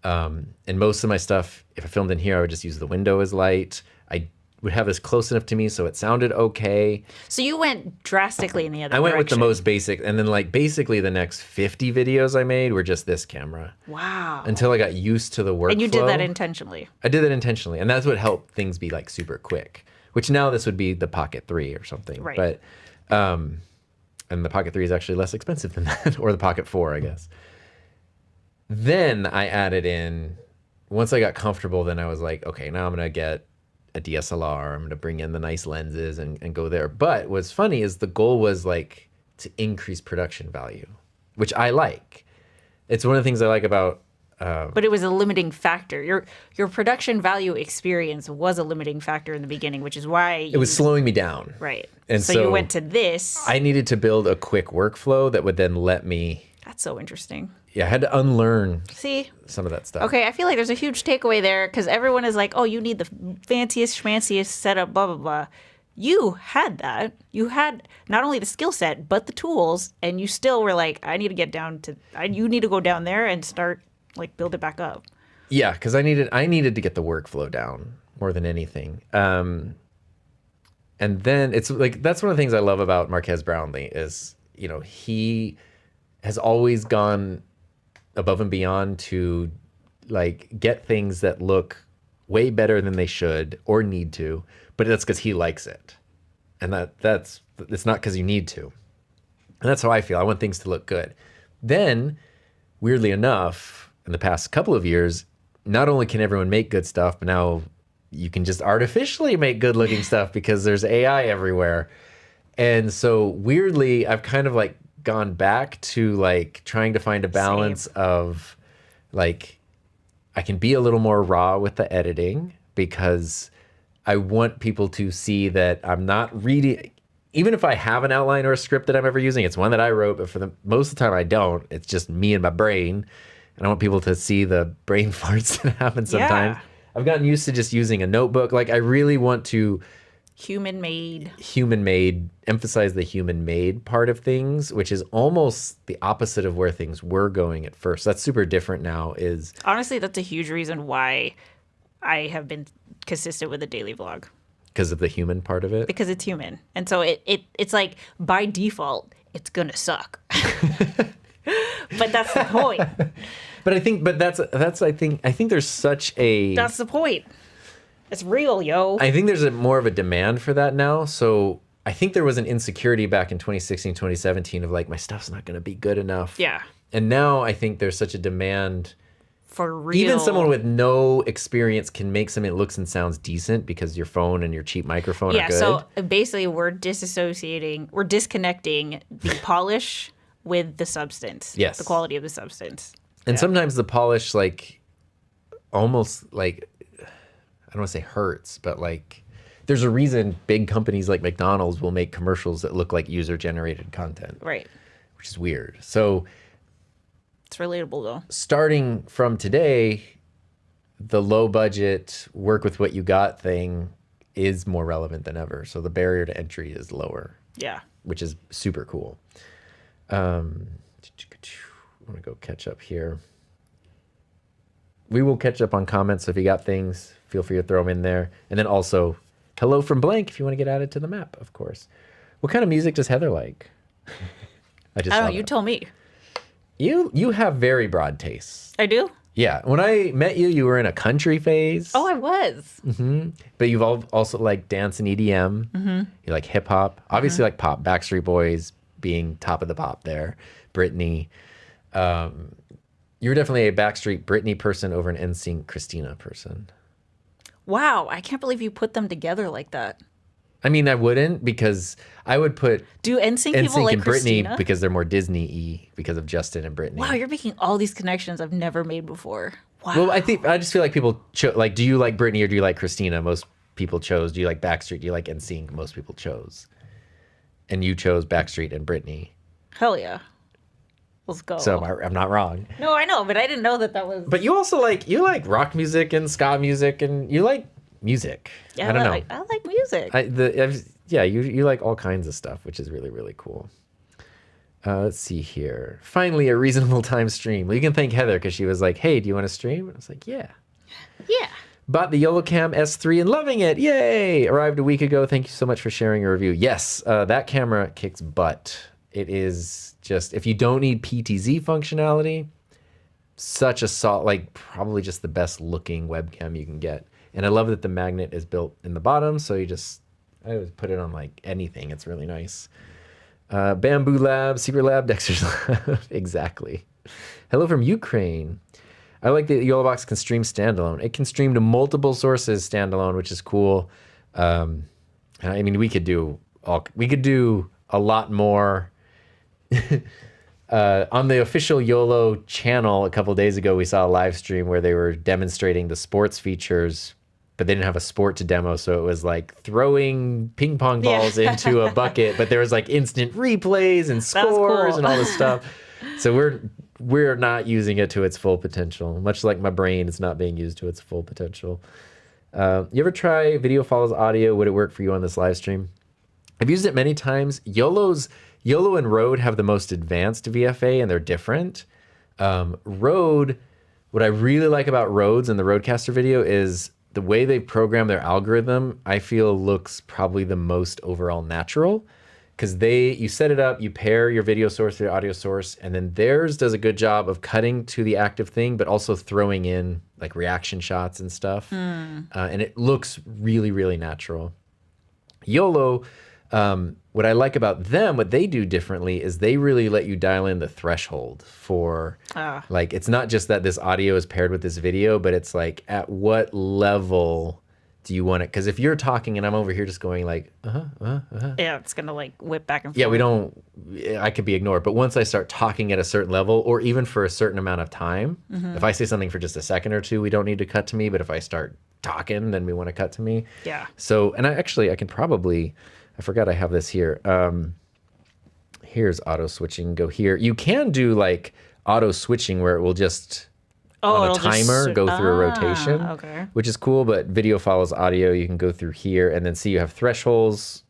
And most of my stuff, if I filmed in here, I would just use the window as light. I would have this close enough to me so it sounded okay. So you went drastically in the other I went with direction. the most basic, and then like basically the next 50 videos I made were just this camera Wow. until I got used to the workflow. And you did that intentionally. I did that intentionally, and that's what helped things be like super quick. Which now this would be the Pocket 3 or something, Right. But and the Pocket 3 is actually less expensive than that, or the Pocket 4, I guess. Then I added in, once I got comfortable, then I was like, okay, now I'm gonna get a DSLR. I'm gonna bring in the nice lenses and go there. But what's funny is the goal was like to increase production value, which I like. It's one of the things I like about. But it was a limiting factor. Your production value experience was a limiting factor in the beginning, which is why It was slowing me down. right. And so so you went to this. I needed to build a quick workflow that would then let me. That's so interesting. Yeah, I had to unlearn See? some of that stuff. Okay, I feel like there's a huge takeaway there because everyone is like, oh, you need the fanciest, schmanciest setup, blah, blah, blah. You had that. You had not only the skill set, but the tools. And you still were like, I need to get down to, you need to go down there and start, like, build it back up. Yeah, because I needed to get the workflow down more than anything. And then it's like, that's one of the things I love about Marques Brownlee is, you know, he has always gone above and beyond to like get things that look way better than they should or need to, but that's because he likes it. And that's it's not because you need to. And that's how I feel. I want things to look good. Then, weirdly enough, in the past couple of years, not only can everyone make good stuff, but now you can just artificially make good looking stuff because there's AI everywhere. And so weirdly, I've kind of like gone back to like trying to find a balance of like, I can be a little more raw with the editing because I want people to see that I'm not reading, even if I have an outline or a script that I'm ever using, it's one that I wrote, but for the most of the time I don't. It's just me and my brain. And I want people to see the brain farts that happen sometimes. Yeah. I've gotten used to just using a notebook. Like I really want to Human made. emphasize the human made part of things, which is almost the opposite of where things were going at first. That's super different now is Honestly, that's a huge reason why I have been consistent with a daily vlog. because of the human part of it. Because it's human. And so it's like by default, it's gonna suck. But that's the point. But I think I think there's such a That's the point. It's real, yo. I think there's more of a demand for that now. So I think there was an insecurity back in 2016, 2017 of like, my stuff's not going to be good enough. Yeah. And now I think there's such a demand. For real. Even someone with no experience can make something that looks and sounds decent because your phone and your cheap microphone are good. So basically we're disconnecting the polish with the substance. Yes. The quality of the substance. And sometimes the polish like almost like, I don't want to say hurts, but like there's a reason big companies like McDonald's will make commercials that look like user generated content. Right. Which is weird. So It's relatable though. starting from today, the low budget work with what you got thing is more relevant than ever. So the barrier to entry is lower, Yeah. which is super cool. I want to go catch up here. We will catch up on comments. So if you got things, feel free to throw them in there. And then also, hello from blank if you want to get added to the map, of course. What kind of music does Heather like? I I don't know. You tell me. You have very broad tastes. I do? Yeah. When I met you, you were in a country phase. Oh, I was. But you've also like dance and EDM. Mm-hmm. You like hip hop. Obviously like pop. Backstreet Boys being top of the pop there. Britney. You were definitely a Backstreet Britney person over an NSYNC Christina person. Wow. I can't believe you put them together like that. I mean, I wouldn't because I would put Do NSYNC people NSYNC like and Britney Christina? because they're more Disney-y because of Justin and Britney. Wow, you're making all these connections I've never made before. Wow. Well, I just feel like people like, do you like Britney or do you like Christina? Most people chose. Do you like Backstreet? Do you like NSYNC? Most people chose. And you chose Backstreet and Britney. Hell yeah. Let's go. So I'm not wrong. No, I know, but I didn't know that was. But you also like rock music and ska music and you like music. Yeah, I don't know. I like music. yeah, you like all kinds of stuff, which is really, really cool. Let's see here. Finally, a reasonable time stream. Well, you can thank Heather because she was like, hey, do you want to stream? And I was like, yeah. Yeah. Bought the YOLOCAM S3 and loving it. Yay! Arrived a week ago. Thank you so much for sharing your review. Yes, that camera kicks butt. It is just, if you don't need PTZ functionality, such a solid, like probably just the best looking webcam you can get. And I love that the magnet is built in the bottom. So I always put it on like anything. It's really nice. Bamboo Lab, Secret Lab, Dexter's Lab. Exactly. Hello from Ukraine. I like that YOLOBox can stream standalone. It can stream to multiple sources standalone, which is cool. I mean, we could do a lot more. On the official YOLO channel a couple days ago, we saw a live stream where they were demonstrating the sports features, but they didn't have a sport to demo, so it was like throwing ping pong balls into a bucket, but there was like instant replays and scores and all this stuff. So we're not using it to its full potential, much like my brain is not being used to its full potential. You ever try video follows audio? Would it work for you on this live stream? I've used it many times. YOLO and Rode have the most advanced VFA, and they're different. Rode, what I really like about Rode's and the Rodecaster video is the way they program their algorithm, I feel looks probably the most overall natural. Because you set it up, you pair your video source to your audio source, and then theirs does a good job of cutting to the active thing, but also throwing in like reaction shots and stuff. And it looks really, really natural. YOLO, what I like about them, what they do differently is they really let you dial in the threshold for, like, it's not just that this audio is paired with this video, but it's like, at what level do you want it? Because if you're talking and I'm over here just going like, yeah, it's gonna like whip back and forth. Yeah, I could be ignored. But once I start talking at a certain level, or even for a certain amount of time, if I say something for just a second or two, we don't need to cut to me. But if I start talking, then we want to cut to me. Yeah. So, and I can probably, I forgot I have this here. Here's auto switching. Go here. You can do like auto switching where it will just on a timer go through a rotation, which is cool. But video follows audio. You can go through here and then see you have thresholds,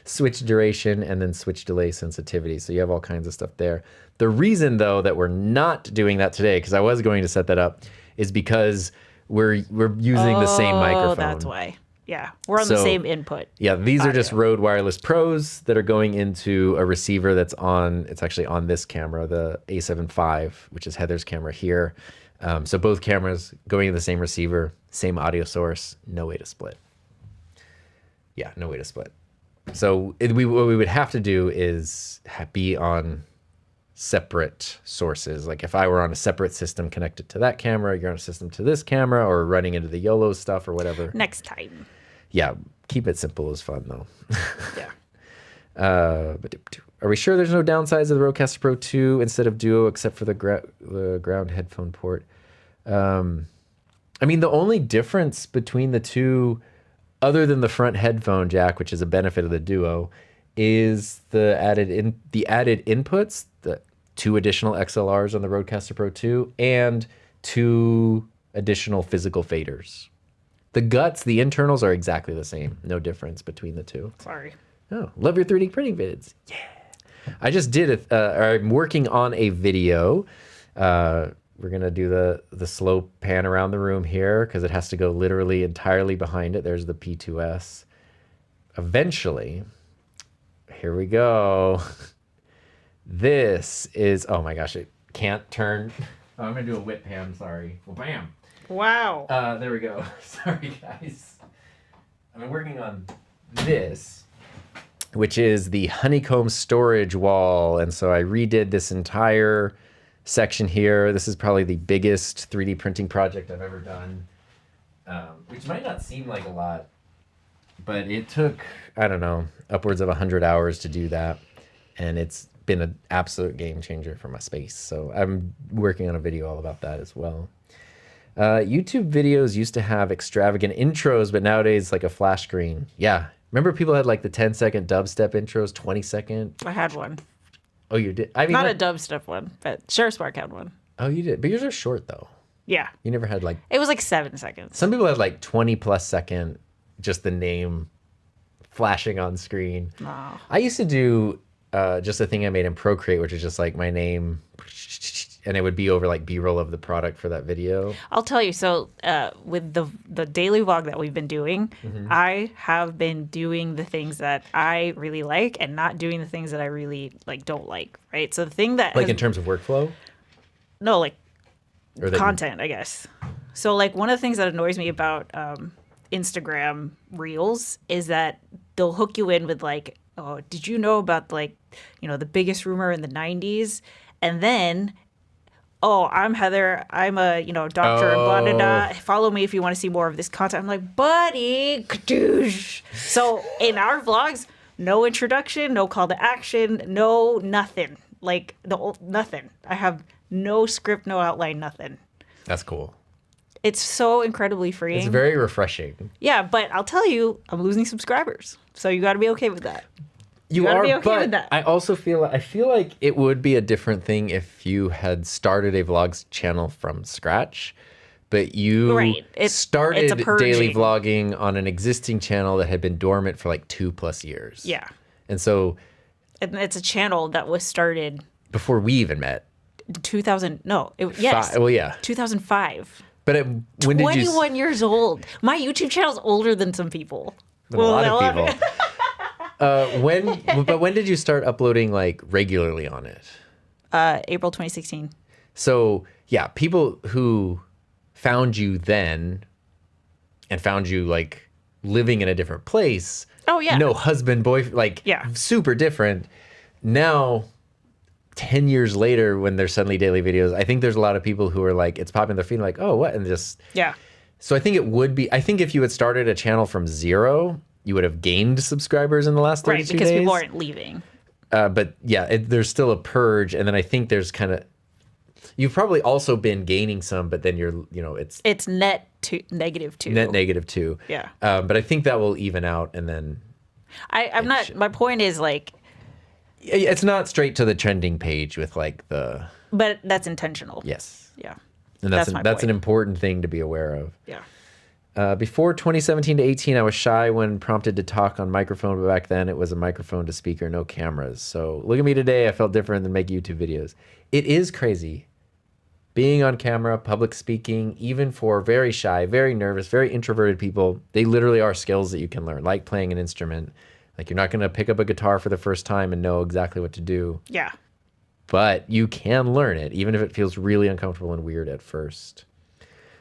switch duration, and then switch delay sensitivity. So you have all kinds of stuff there. The reason though that we're not doing that today, because I was going to set that up, is because we're using the same microphone. That's why. Yeah, we're on the same input. Yeah, these are just Rode Wireless Pros that are going into a receiver that's on, it's actually on this camera, the A7 IV, which is Heather's camera here. So both cameras going in the same receiver, same audio source, no way to split. Yeah, no way to split. So what we would have to do is be on separate sources. Like if I were on a separate system connected to that camera, you're on a system to this camera, or running into the YOLO stuff or whatever. Next time. Yeah, keep it simple is fun though. Yeah. Are we sure there's no downsides of the Rodecaster Pro 2 instead of Duo except for the ground headphone port? I mean, the only difference between the two, other than the front headphone jack, which is a benefit of the Duo, is the added inputs, the 2 additional XLRs on the Rodecaster Pro 2, and 2 additional physical faders. The guts, the internals are exactly the same. No difference between the two. Sorry. Oh, love your 3D printing vids. Yeah. I just did I'm working on a video. We're going to do the slow pan around the room here because it has to go literally entirely behind it. There's the P2S. Eventually, here we go. This is, oh my gosh, it can't turn. Oh, I'm going to do a whip pan, sorry. Well, bam. Wow. There we go. Sorry, guys. I'm working on this, which is the honeycomb storage wall. And so I redid this entire section here. This is probably the biggest 3D printing project I've ever done, which might not seem like a lot, but it took, I don't know, upwards of 100 hours to do that. And it's been an absolute game changer for my space. So I'm working on a video all about that as well. YouTube videos used to have extravagant intros, but nowadays like a flash screen. Yeah. Remember people had like the 10-second dubstep intros, 20-second? I had one. Oh, you did? I mean, not a dubstep one, but ShareSpark had one. Oh, you did? But yours are short though. Yeah. You never had like... It was like 7 seconds. Some people had like 20+ second, just the name flashing on screen. Wow. I used to do just a thing I made in Procreate, which is just like my name, and it would be over like B-roll of the product for that video. I'll tell you. So with the daily vlog that we've been doing, I have been doing the things that I really like and not doing the things that I really like don't like. Right. So the thing that Like in terms of workflow? no, like Or that content, I guess. So like one of the things that annoys me about Instagram Reels is that they'll hook you in with like, oh, did you know about like, the biggest rumor in the 90s? And then, oh, I'm Heather. I'm a, doctor and blah, blah, blah. Follow me if you want to see more of this content. I'm like, buddy, kadoosh. So in our vlogs, no introduction, no call to action, no nothing. Like nothing. I have no script, no outline, nothing. That's cool. It's so incredibly freeing. It's very refreshing. Yeah, but I'll tell you, I'm losing subscribers. So you got to be okay with that. You gotta are, be okay but with that. I also feel like it would be a different thing if you had started a vlogs channel from scratch, but you Right. started it's a daily purging. vlogging on an existing channel that had been dormant for like 2+ years. Yeah. And so And it's a channel that was started before we even met. in 2000. No, yes. Well, yeah. 2005. But when did you? 21 years old. My YouTube channel's older than some people. A lot of people. When did you start uploading like regularly on it? April 2016. So yeah, people who found you then and found you like living in a different place. Oh, yeah. No husband, boyfriend, like Yeah. super different. Now, 10 years later, when there's suddenly daily videos, I think there's a lot of people who are like, it's popping their feed like, oh, what? And just, Yeah. so I think I think if you had started a channel from zero, you would have gained subscribers in the last 32 Right, because days. people aren't leaving. But yeah, there's still a purge. And then I think there's kind of, you've probably also been gaining some, but then It's net negative two. net negative too. Yeah. But I think that will even out. And then I'm not, my point is like, it's not straight to the trending page with like but that's intentional. yes. Yeah. And That's my that's an point. important thing to be aware of. Yeah. Before 2017 to 18, I was shy when prompted to talk on microphone, but back then it was a microphone to speaker, no cameras. So look at me today. I felt different than making YouTube videos. It is crazy. Being on camera, public speaking, even for very shy, very nervous, very introverted people, they literally are skills that you can learn, like playing an instrument. Like you're not going to pick up a guitar for the first time and know exactly what to do, Yeah. but you can learn it, even if it feels really uncomfortable and weird at first.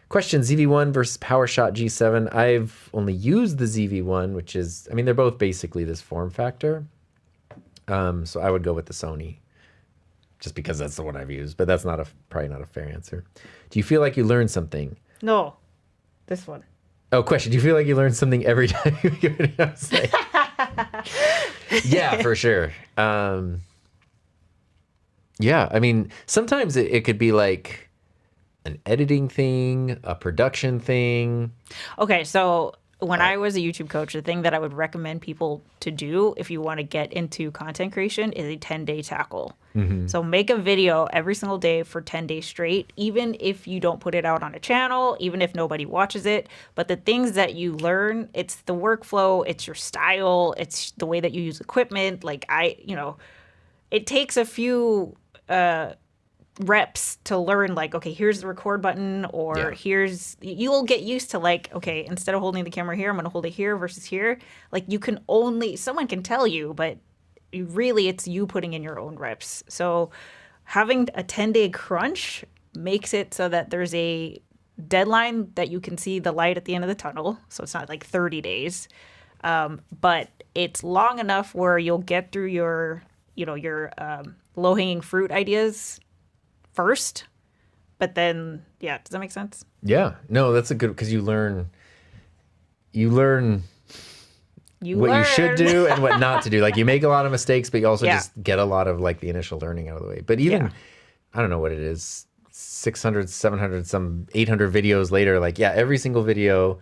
Question, ZV-1 versus PowerShot G7. I've only used the ZV-1, which is, I mean, they're both basically this form factor. So I would go with the Sony, just because that's the one I've used, but that's probably not a fair answer. Do you feel like you learned something? No. This one. Oh, question. Do you feel like you learn something every time you give it a say? Yeah, for sure. Yeah, I mean, sometimes it could be like an editing thing, a production thing. Okay, so when I was a YouTube coach, the thing that I would recommend people to do if you want to get into content creation is a 10-day tackle. So make a video every single day for 10 days straight, even if you don't put it out on a channel, even if nobody watches it. But the things that you learn, it's the workflow, it's your style, it's the way that you use equipment. Like it takes a few reps to learn, like, okay, here's the record button, or you'll get used to like, okay, instead of holding the camera here, I'm going to hold it here versus here. Like someone can tell you, but really it's you putting in your own reps. So having a 10-day crunch makes it so that there's a deadline that you can see the light at the end of the tunnel. So it's not like 30 days, but it's long enough where you'll get through your low-hanging fruit ideas first, but then, yeah, does that make sense? Yeah, no, that's a good, because you learn what you should do and what not to do. Like you make a lot of mistakes, but you also just get a lot of like the initial learning out of the way. But even, I don't know what it is, 600, 700, some 800 videos later, like, yeah, every single video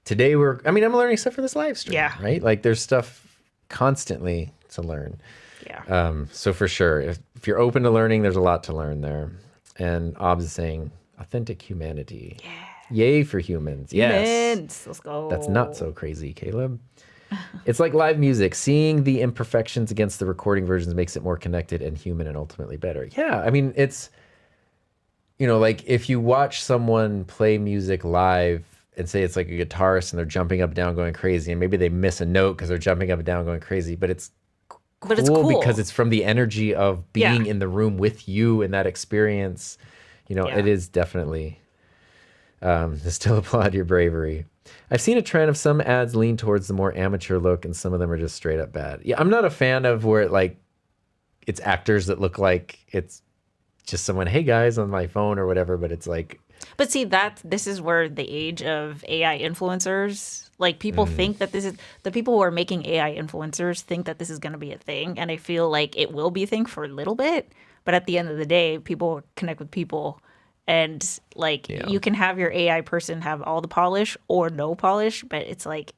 today I'm learning stuff for this live stream, right? Like there's stuff constantly to learn. Yeah. So for sure, if you're open to learning, there's a lot to learn there. And Obs is saying authentic humanity. Yeah. Yay for humans. Yes. Let's go. That's not so crazy, Caleb. It's like live music. Seeing the imperfections against the recording versions makes it more connected and human and ultimately better. Yeah, I mean, it's, like if you watch someone play music live and say it's like a guitarist and they're jumping up and down going crazy, and maybe they miss a note because they're jumping up and down going crazy, but it's cool because it's from the energy of being in the room with you in that experience. It is definitely, to still applaud your bravery. I've seen a trend of some ads lean towards the more amateur look and some of them are just straight up bad. Yeah, I'm not a fan of where it's actors that look like it's just someone, hey guys, on my phone or whatever, but it's like. But see, this is where the age of AI influencers, like people think that the people who are making AI influencers think that this is going to be a thing. And I feel like it will be a thing for a little bit. But at the end of the day, people connect with people. And you can have your AI person have all the polish or no polish. But it's like,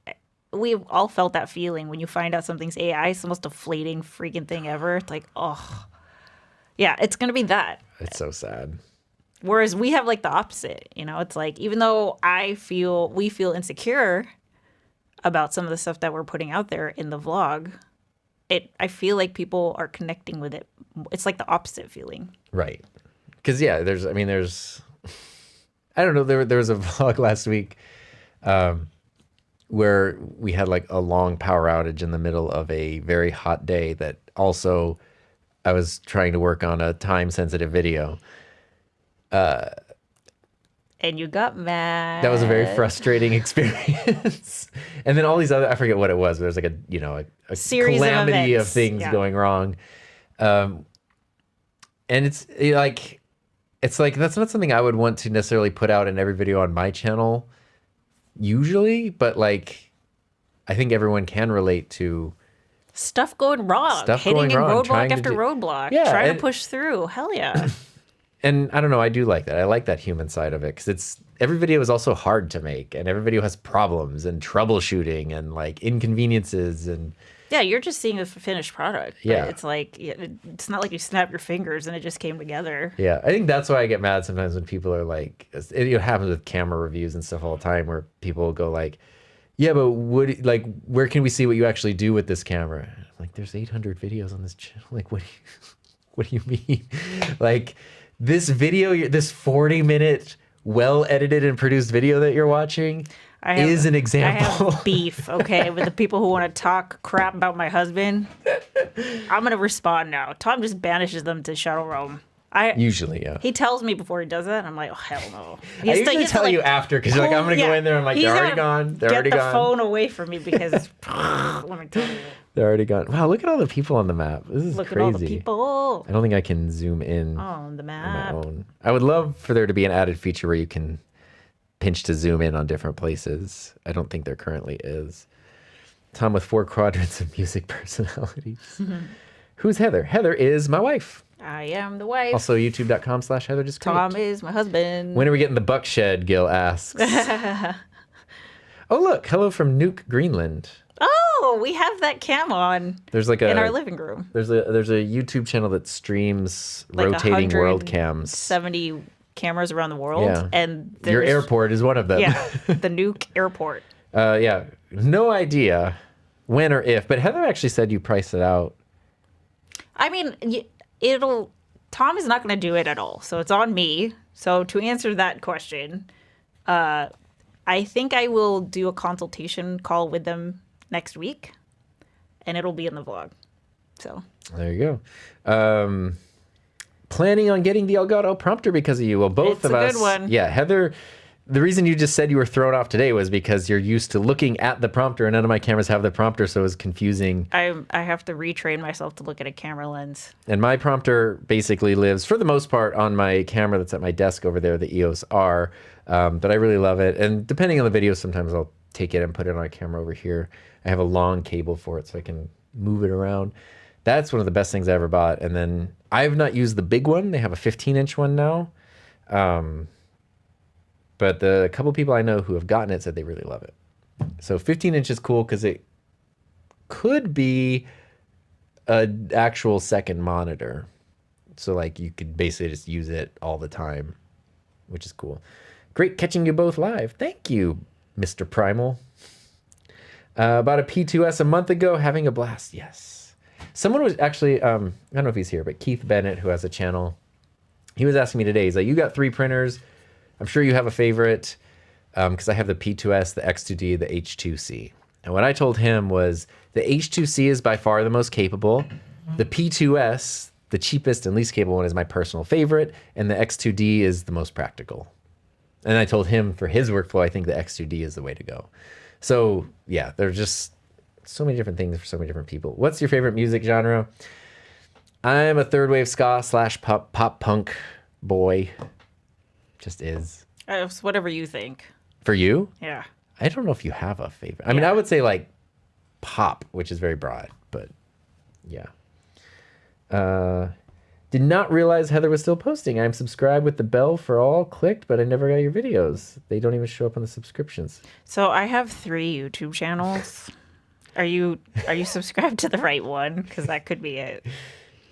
we've all felt that feeling when you find out something's AI. It's the most deflating freaking thing ever. It's like, oh, yeah, it's going to be that. It's so sad. Whereas we have the opposite, it's like, even though we feel insecure about some of the stuff that we're putting out there in the vlog, I feel like people are connecting with it. It's like the opposite feeling. Right. Because there's, I don't know, there was a vlog last week where we had a long power outage in the middle of a very hot day that also I was trying to work on a time sensitive video. And you got mad. That was a very frustrating experience. And then all these other, I forget what it was, but there was a series calamity of things going wrong. And it's that's not something I would want to necessarily put out in every video on my channel usually, but I think everyone can relate to stuff going wrong, hitting roadblock after roadblock, trying to push through. Hell yeah. And I don't know, I do like that. I like that human side of it because every video is also hard to make and every video has problems and troubleshooting and inconveniences and. Yeah, you're just seeing a finished product. Yeah. It's it's not like you snap your fingers and it just came together. Yeah, I think that's why I get mad sometimes when people are it happens with camera reviews and stuff all the time where people go yeah, but where can we see what you actually do with this camera? I'm there's 800 videos on this channel. What do you mean? This video, this 40-minute, well-edited and produced video that you're watching is an example. I have beef, okay, with the people who want to talk crap about my husband. I'm going to respond now. Tom just banishes them to Shadow Realm. Usually, yeah. He tells me before he does that, and I'm like, oh, hell no. I usually tell you after, because you're I'm going to go in there, I'm they're already gone. They're already gone. Get the phone away from me, because let me tell you. They're already gone. Wow, look at all the people on the map. This is crazy. Look at all the people. I don't think I can zoom in on the map. On my own. I would love for there to be an added feature where you can pinch to zoom in on different places. I don't think there currently is. Tom with 4 quadrants of music personalities. Who's Heather? Heather is my wife. I am the wife. Also, youtube.com/Heather Discreet. Tom is my husband. When are we getting the buck shed? Gil asks. Oh, look. Hello from Nuke, Greenland. Oh, we have that cam on. There's in our living room. There's a YouTube channel that streams rotating world cams. 70 cameras around the world. Yeah. And your airport is one of them. Yeah, the Nuke airport. Yeah, no idea when or if, but Heather actually said you priced it out. I mean, Tom is not going to do it at all, so it's on me. So to answer that question, I think I will do a consultation call with them next week, and it'll be in the vlog. So there you go. Planning on getting the Elgato prompter because of you. Well, both of us. It's a good one. Yeah, Heather. The reason you just said you were thrown off today was because you're used to looking at the prompter, and none of my cameras have the prompter, so it was confusing. I have to retrain myself to look at a camera lens. And my prompter basically lives, for the most part, on my camera that's at my desk over there, the EOS R. But I really love it. And depending on the video, sometimes I'll take it and put it on a camera over here. I have a long cable for it, so I can move it around. That's one of the best things I ever bought. And then I've not used the big one. They have a 15-inch one now. But the couple people I know who have gotten it said they really love it. So 15-inch is cool because it could be an actual second monitor. So you could basically just use it all the time, which is cool. Great catching you both live. Thank you, Mr. Primal. Bought a P2S a month ago, having a blast. Yes. Someone was actually, I don't know if he's here, but Keith Bennett, who has a channel, he was asking me today, he's like, you got 3 printers. I'm sure you have a favorite, because I have the P2S, the X2D, the H2C. And what I told him was the H2C is by far the most capable. The P2S, the cheapest and least capable one, is my personal favorite. And the X2D is the most practical. And I told him for his workflow, I think the X2D is the way to go. So yeah, there's just so many different things for so many different people. What's your favorite music genre? I'm a third wave ska / pop punk boy. Just is. It's whatever you think. For you? Yeah. I don't know if you have a favorite. I mean, I would say like pop, which is very broad, but yeah. Did not realize Heather was still posting. I'm subscribed with the bell for all clicked, but I never got your videos. They don't even show up on the subscriptions. So I have 3 YouTube channels. Are you subscribed to the right one? Because that could be it.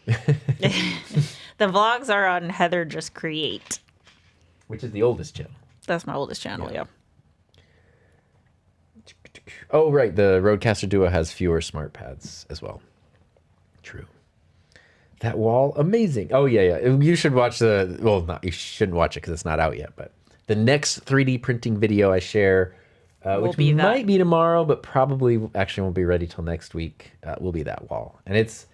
The vlogs are on Heather Just Create. Which is the oldest channel. That's my oldest channel, yeah. Oh, right. The Rodecaster Duo has fewer smart pads as well. True. That wall, amazing. Oh, yeah. You should watch you shouldn't watch it because it's not out yet, but the next 3D printing video I share, which might be tomorrow, but probably actually won't be ready till next week, will be that wall. And it's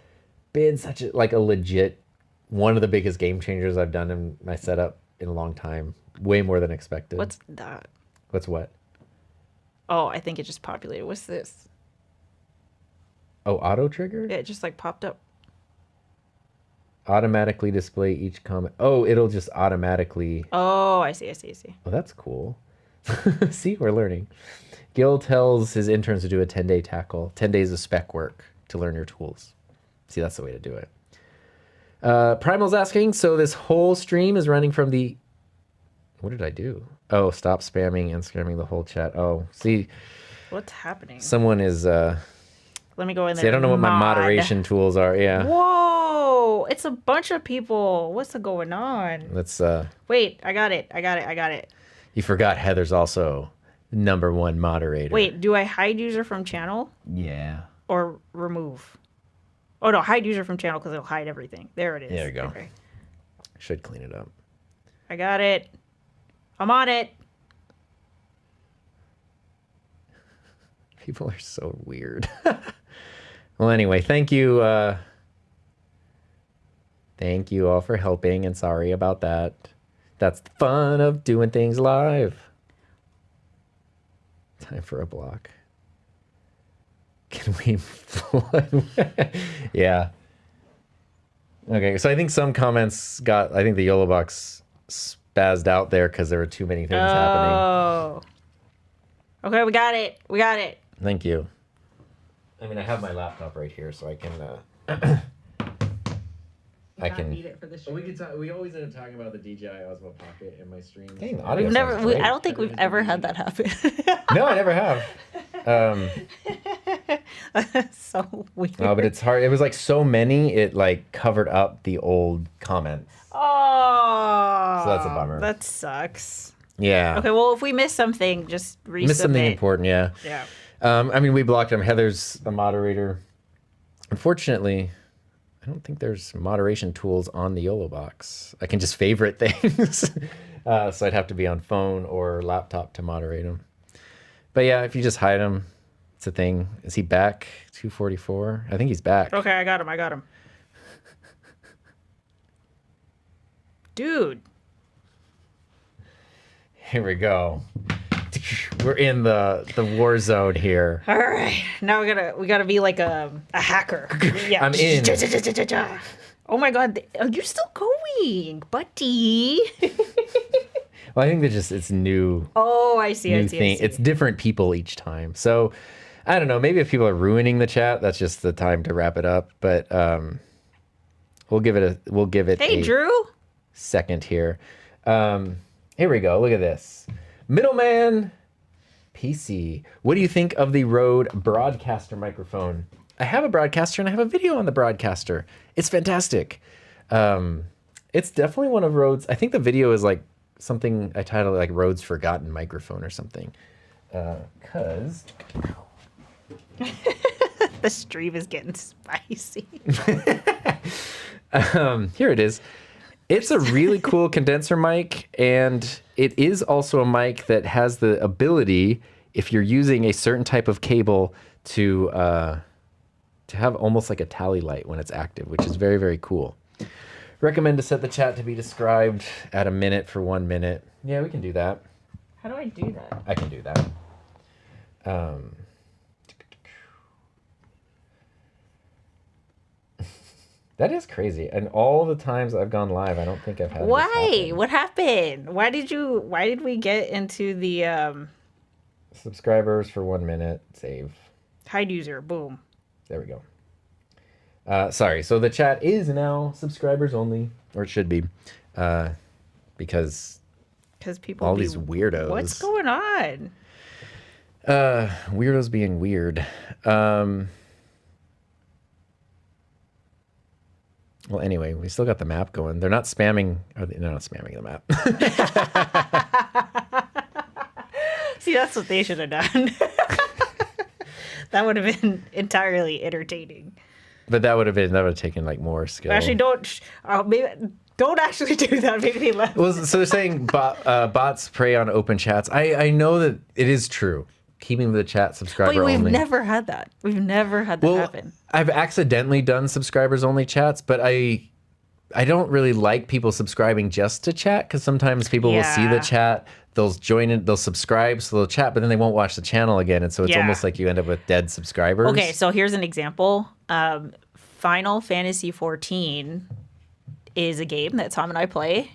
been such a legit, one of the biggest game changers I've done in my setup in a long time. Way more than expected. What's that? What's what? Oh, I think it just populated. What's this? Oh, auto trigger? Yeah, it just like popped up. Automatically display each comment. Oh, it'll just automatically. Oh, I see. Oh, that's cool. See, we're learning. Gil tells his interns to do a 10-day tackle, 10 days of spec work to learn your tools. See, that's the way to do it. Primal's asking, so this whole stream is running from the... What did I do? Oh, stop spamming and scamming the whole chat. Oh, see. What's happening? Someone is... Let me go in there. See, I don't know what my moderation tools are. Yeah. Whoa! It's a bunch of people. What's going on? Let's... Wait, I got it. You forgot Heather's also #1 moderator. Wait, do I hide user from channel? Yeah. Or remove? Oh, no, hide user from channel because it'll hide everything. There it is. There you go. Okay. Should clean it up. I got it. I'm on it. People are so weird. Well, anyway, thank you. Thank you all for helping, and sorry about that. That's the fun of doing things live. Time for a block. Can we... Yeah. Okay, so I think some comments got... I think the YOLO box spazzed out there because there were too many things happening. Oh. Okay, we got it. Thank you. I mean, I have my laptop right here, so I can... I can need it for the show. We always end up talking about the DJI Osmo Pocket in my streams. Dang, audio I don't think we've ever had that happen. No, I never have. That's so weird. Oh, but it's hard. It was like so many, it like covered up the old comments. Oh. So that's a bummer. That sucks. Yeah. Okay, well, if we miss something, just resubmit. Miss something important, yeah. Yeah. I mean, we blocked him. Heather's the moderator. Unfortunately, I don't think there's moderation tools on the YOLO box. I can just favorite things. So I'd have to be on phone or laptop to moderate them. But yeah, if you just hide him, it's a thing. Is he back? 244? I think he's back. Okay, I got him. Dude. Here we go. We're in the war zone here. All right, now we gotta be like a hacker. Yeah. I'm in. Oh my God, are you still going, buddy? Well, I think it's new. Oh, I see. I see. It's different people each time. So I don't know. Maybe if people are ruining the chat, that's just the time to wrap it up. But we'll give it. Hey, Drew. Second here. Here we go. Look at this. Middleman PC. What do you think of the Rode Broadcaster microphone? I have a Broadcaster and I have a video on the Broadcaster. It's fantastic. It's definitely one of Rode's. I think the video is like something I titled like Rode's Forgotten Microphone or something. Because The stream is getting spicy. Here it is. It's a really cool condenser mic, and it is also a mic that has the ability, if you're using a certain type of cable, to have almost like a tally light when it's active, which is very, very cool. Recommend to set the chat to be described at a minute for 1 minute. Yeah, we can do that. How do I do that? I can do that. That is crazy. And all the times I've gone live, I don't think I've had this Why? happen. What happened? Why did we get into the Subscribers for 1 minute. Save. hide user? Boom. There we go. Sorry. So the chat is now subscribers only, or it should be, because Because people all be- these weirdos. What's going on? Weirdos being weird. Well, anyway, we still got the map going. They're not spamming. They're not spamming the map. See, that's what they should have done. That would have been entirely entertaining. But that would have taken like more skill. Actually, don't actually do that. Maybe less. Well, so they're saying bots prey on open chats. I know that it is true. Keeping the chat subscriber We've only. never had that. We've never had that happen. I've accidentally done subscribers only chats, but I don't really like people subscribing just to chat, because sometimes people will see the Yeah. chat, they'll join it, they'll subscribe, so they'll chat, but then they won't watch the channel again, and so it's Yeah. almost like you end up with dead subscribers. Okay, so here's an example. Final Fantasy 14 is a game that Tom and I play.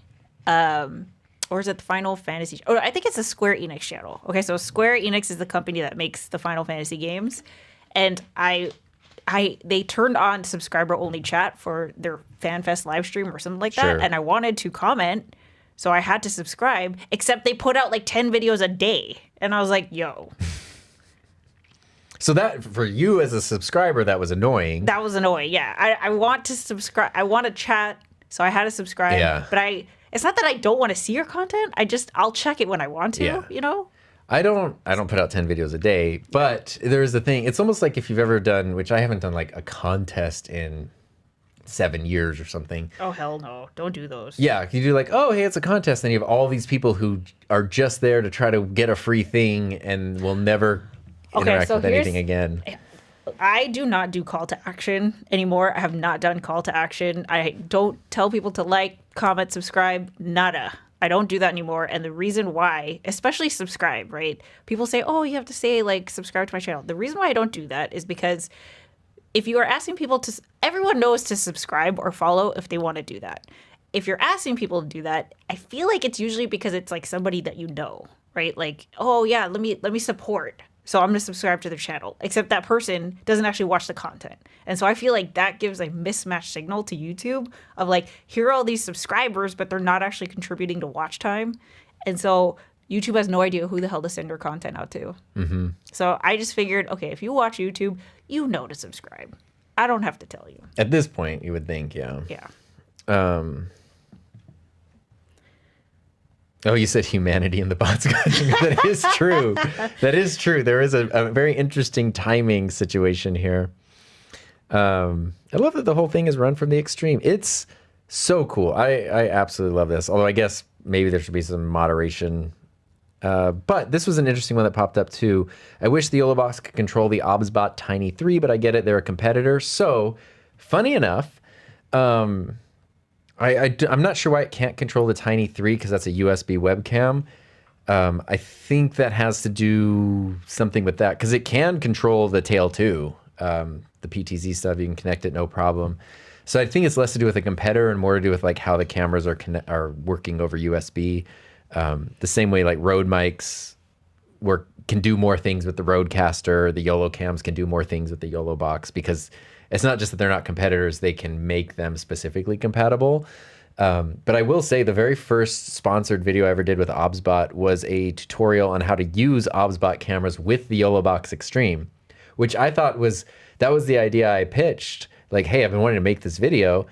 Or is it the Final Fantasy? Oh, I think it's a Square Enix channel. Okay, so Square Enix is the company that makes the Final Fantasy games, and they turned on subscriber only chat for their FanFest live stream or something like that, Sure. and I wanted to comment, so I had to subscribe. Except they put out like 10 videos a day, and I was like, "Yo, So that, for you as a subscriber, that was annoying. that was annoying." Yeah, I want to subscribe. I want to chat, so I had to subscribe. Yeah. But it's not that I don't want to see your content. I'll check it when I want to. Yeah. You know. I don't put out 10 videos a day, but there's the thing. It's almost like if you've ever done, which I haven't done, like a contest in 7 years or something. Oh hell no! Don't do those. Yeah, you do like, oh, hey, it's a contest, and you have all these people who are just there to try to get a free thing and will never interact so with anything again. I do not do call to action anymore. I have not done call to action. I don't tell people to like, comment, subscribe, nada. I don't do that anymore. And the reason why, especially subscribe, right? People say, oh, you have to say like subscribe to my channel. The reason why I don't do that is because if you are asking people to, everyone knows to subscribe or follow if they want to do that. If you're asking people to do that, I feel like it's usually because it's like somebody that you know, right? Like, oh yeah, let me support. So I'm going to subscribe to their channel, except that person doesn't actually watch the content. And so I feel like that gives a mismatched signal to YouTube of like, here are all these subscribers, but they're not actually contributing to watch time. And so YouTube has no idea who the hell to send their content out to. Mm-hmm. So I just figured, okay, if you watch YouTube, you know to subscribe. I don't have to tell you. At this point, you would think, yeah. Yeah. Oh, you said humanity in the bots. That is true. That is true. There is a very interesting timing situation here. I love that the whole thing is run from the extreme. It's so cool. I absolutely love this. Although I guess maybe there should be some moderation. But this was an interesting one that popped up too. I wish the YOLOBox could control the OBSBot Tiny 3, but I get it. They're a competitor. So, funny enough, I'm not sure why it can't control the Tiny 3 because that's a USB webcam. I think that has to do something with that because it can control the tail too. The PTZ stuff, you can connect it no problem. So I think it's less to do with a competitor and more to do with like how the cameras are working over USB. The same way like Rode mics can do more things with the Rodecaster. The YOLO cams can do more things with the YOLOBox because it's not just that they're not competitors, they can make them specifically compatible. But I will say the very first sponsored video I ever did with OBSBot was a tutorial on how to use OBSBot cameras with the YOLOBox Extreme, which I thought was the idea I pitched. Like, hey, I've been wanting to make this video.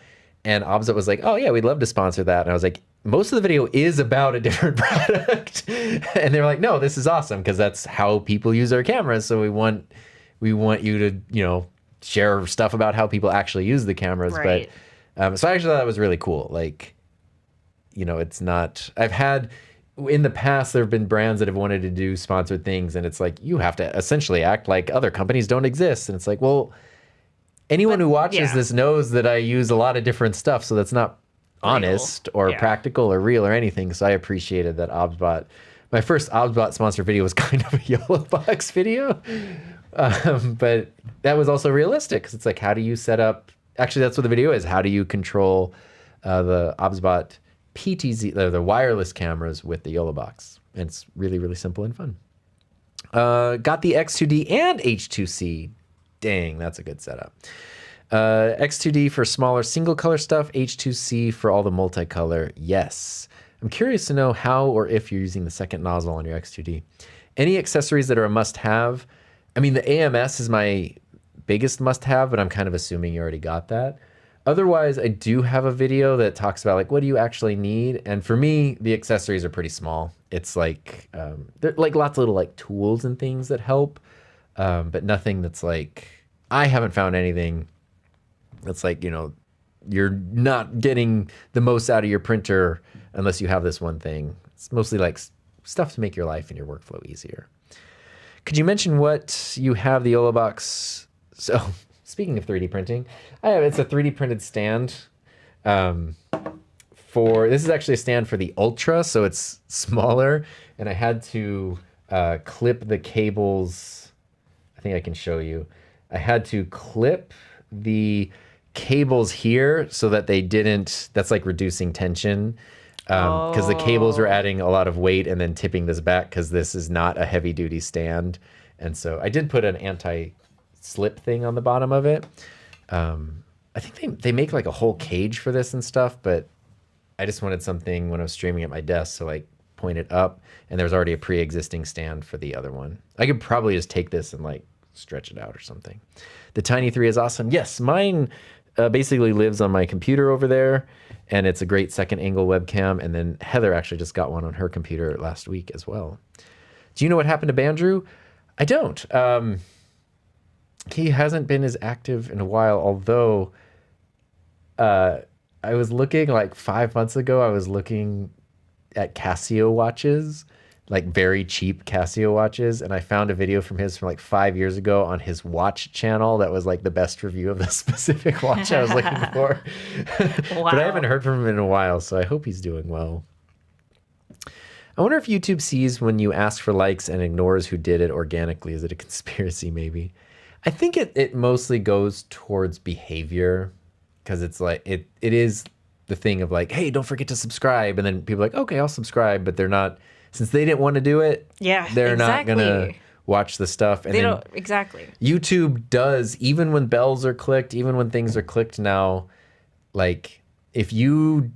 And OBSBot was like, oh yeah, we'd love to sponsor that. And I was like, most of the video is about a different product. And they were like, no, this is awesome because that's how people use our cameras. So we want we want you to, share stuff about how people actually use the cameras. Right. But so I actually thought that was really cool. Like, it's not, I've had in the past, there have been brands that have wanted to do sponsored things, and it's like, you have to essentially act like other companies don't exist. And it's like, well, anyone who watches this knows that I use a lot of different stuff. So that's not honest or practical or real or anything. So I appreciated that OBSBot. My first OBSBot sponsored video was kind of a yellow box video. But that was also realistic, because it's like, how do you set up, actually that's what the video is. How do you control the OBSBot PTZ, the wireless cameras with the YOLO box? And it's really, really simple and fun. Got the X2D and H2C. Dang, that's a good setup. X2D for smaller single color stuff, H2C for all the multicolor. Yes. I'm curious to know how or if you're using the second nozzle on your X2D. Any accessories that are a must-have? I mean, the AMS is my biggest must-have, but I'm kind of assuming you already got that. Otherwise, I do have a video that talks about like, what do you actually need? And for me, the accessories are pretty small. It's like, they're like lots of little like tools and things that help, but nothing that's like, I haven't found anything that's like, you're not getting the most out of your printer unless you have this one thing. It's mostly like stuff to make your life and your workflow easier. Could you mention what you have the YOLO box? So speaking of 3D printing, it's a 3D printed stand. This is actually a stand for the Ultra, so it's smaller, and I had to clip the cables. I think I can show you. I had to clip the cables here so that they didn't, that's like reducing tension, because the cables are adding a lot of weight and then tipping this back, because this is not a heavy duty stand. And so I did put an anti-slip thing on the bottom of it. I think they make like a whole cage for this and stuff, but I just wanted something when I was streaming at my desk to like point it up, and there's already a pre-existing stand for the other one. I could probably just take this and like stretch it out or something. The Tiny 3 is awesome. Yes, mine basically lives on my computer over there, and it's a great second angle webcam. And then Heather actually just got one on her computer last week as well. Do you know what happened to Bandrew? I don't. He hasn't been as active in a while, although I was looking like 5 months ago, I was looking at Casio watches, like very cheap Casio watches, and I found a video from like 5 years ago on his watch channel that was like the best review of the specific watch I was looking for. Wow. But I haven't heard from him in a while, so I hope he's doing well. I wonder if YouTube sees when you ask for likes and ignores who did it organically. Is it a conspiracy maybe? I think it mostly goes towards behavior, because it's like it is the thing of like, hey, don't forget to subscribe, and then people are like, okay, I'll subscribe, but they're not, since they didn't want to do it, they're not gonna watch the stuff. And they don't exactly. YouTube does, even when bells are clicked, even when things are clicked now, like if you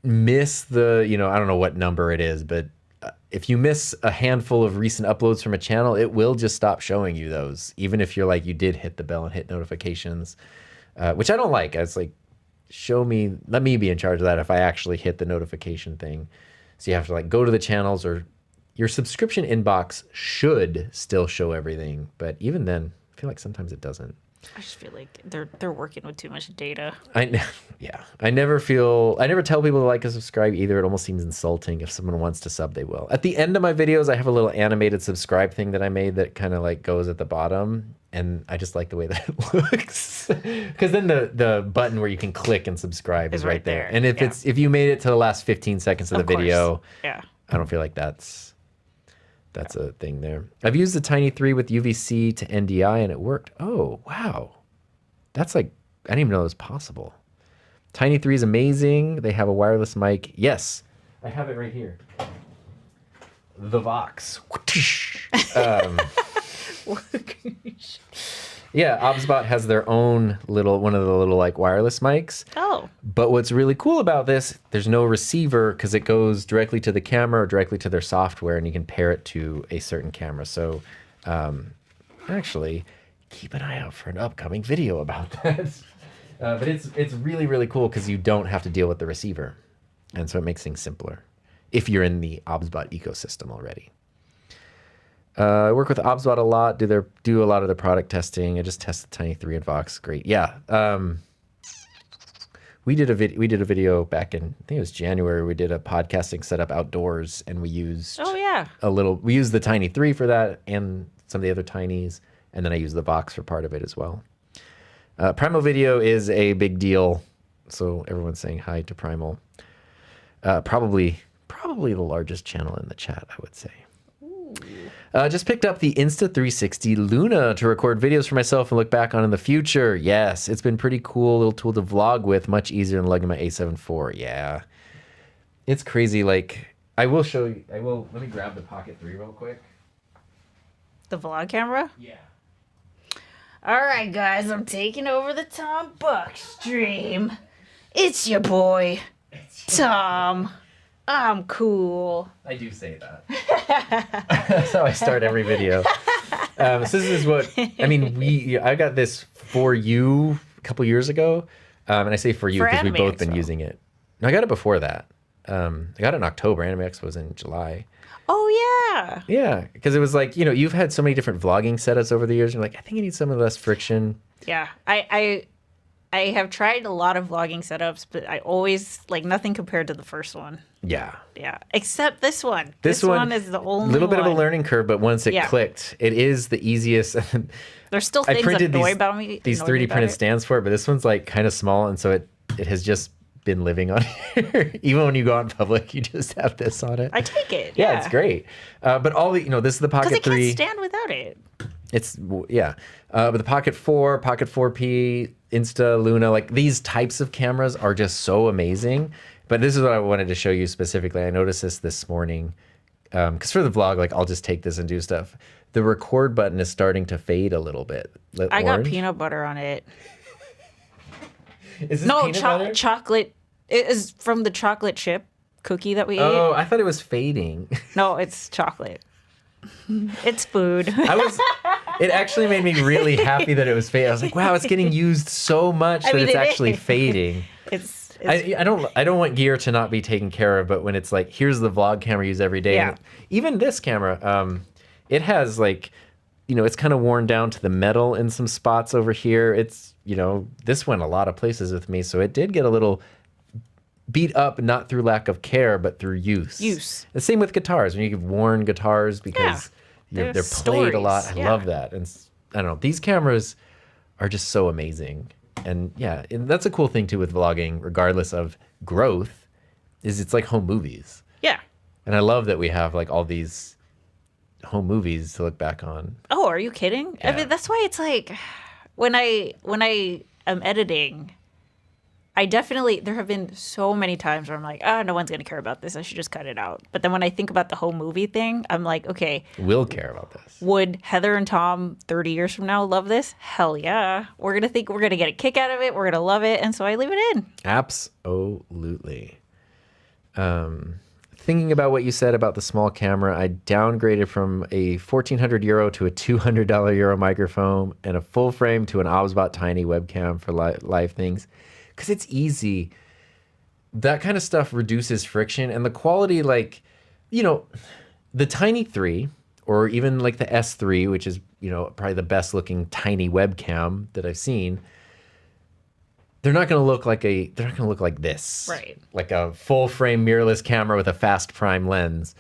miss the, I don't know what number it is, but if you miss a handful of recent uploads from a channel, it will just stop showing you those, even if you're like, you did hit the bell and hit notifications, which I don't like. It's like, let me be in charge of that if I actually hit the notification thing. So you have to like go to the channels, or your subscription inbox should still show everything. But even then, I feel like sometimes it doesn't. I just feel like they're working with too much data. I never tell people to like and subscribe either. It almost seems insulting. If someone wants to sub, they will. At the end of my videos, I have a little animated subscribe thing that I made that kind of like goes at the bottom. And I just like the way that it looks, because then the button where you can click and subscribe is right there. And if you made it to the last 15 seconds of the video, I don't feel like that's a thing there. I've used the Tiny 3 with UVC to NDI and it worked. Oh, wow. That's like, I didn't even know it was possible. Tiny 3 is amazing. They have a wireless mic. Yes, I have it right here. The Vox. Yeah, OBSBot has their own one of the little like wireless mics. Oh. But what's really cool about this, there's no receiver, because it goes directly to the camera or directly to their software, and you can pair it to a certain camera. So actually, keep an eye out for an upcoming video about that. But it's really, really cool because you don't have to deal with the receiver. And so it makes things simpler if you're in the OBSBot ecosystem already. I work with ObsBot a lot. Do a lot of the product testing. I just tested Tiny 3 and Vox. Great. Yeah. We did a video back in, I think it was January. We did a podcasting setup outdoors, and we used we used the Tiny 3 for that and some of the other Tinies, and then I used the Vox for part of it as well. Primal Video is a big deal, so everyone's saying hi to Primal. Probably the largest channel in the chat, I would say. Just picked up the Insta360 Luna to record videos for myself and look back on in the future. Yes, it's been pretty cool little tool to vlog with, much easier than lugging my A7 IV. Yeah, it's crazy. Like, I will show you. Let me grab the Pocket 3 real quick. The vlog camera? Yeah. All right, guys, I'm taking over the Tom Buck stream. It's your boy, Tom. I'm cool. I do say that. That's how I start every video. So this is what, I mean, I got this for you a couple years ago. And I say for you because we've both been using it. No, I got it before that. I got it in October. Anime Expo was in July. Oh, yeah. Yeah, because it was like, you've had so many different vlogging setups over the years. And you're like, I think I need some of less friction. Yeah, I have tried a lot of vlogging setups, but I always, nothing compared to the first one. Yeah. Yeah, except this one. This one is the only little bit of a learning curve, but once it clicked, it is the easiest. There's still things that annoy about me. These 3D printed stands for it, but this one's kind of small, and so it has just been living on here. Even when you go out in public, you just have this on it. I take it. Yeah, it's great. But all the, this is the Pocket 3. Because it can't stand without it. But the Pocket 4, Pocket 4P, Insta, Luna, these types of cameras are just so amazing. But this is what I wanted to show you specifically. I noticed this morning, because for the vlog, I'll just take this and do stuff. The record button is starting to fade a little bit. I got peanut butter on it. Is this peanut butter? Chocolate. It is from the chocolate chip cookie that we ate. Oh, I thought it was fading. No, it's chocolate. It's food. It actually made me really happy that it was fading. I was like, wow, it's getting used so much that it's actually fading. I don't want gear to not be taken care of, but when it's here's the vlog camera I use every day. Yeah. Even this camera, it has it's kind of worn down to the metal in some spots over here. It's, this went a lot of places with me, so it did get a little beat up, not through lack of care, but through use. The same with guitars. When you give worn guitars because they're played a lot. I love that. And I don't know, these cameras are just so amazing. And and that's a cool thing too with vlogging, regardless of growth, is it's like home movies. Yeah. And I love that we have all these home movies to look back on. Oh, are you kidding? Yeah. I mean, that's why it's when I am editing, there have been so many times where I'm like, no one's going to care about this. I should just cut it out. But then when I think about the home movie thing, I'm like, okay. We'll care about this. Would Heather and Tom 30 years from now love this? Hell yeah. We're going to think we're going to get a kick out of it. We're going to love it. And so I leave it in. Absolutely. Thinking about what you said about the small camera, I downgraded from a 1,400 euro to a $200 euro microphone and a full frame to an ObsBot tiny webcam for live things. Because it's easy. That kind of stuff reduces friction. And the quality, the Tiny 3, or even the S3, which is, probably the best looking tiny webcam that I've seen, they're not going to look like this. Right. Like a full frame mirrorless camera with a fast prime lens.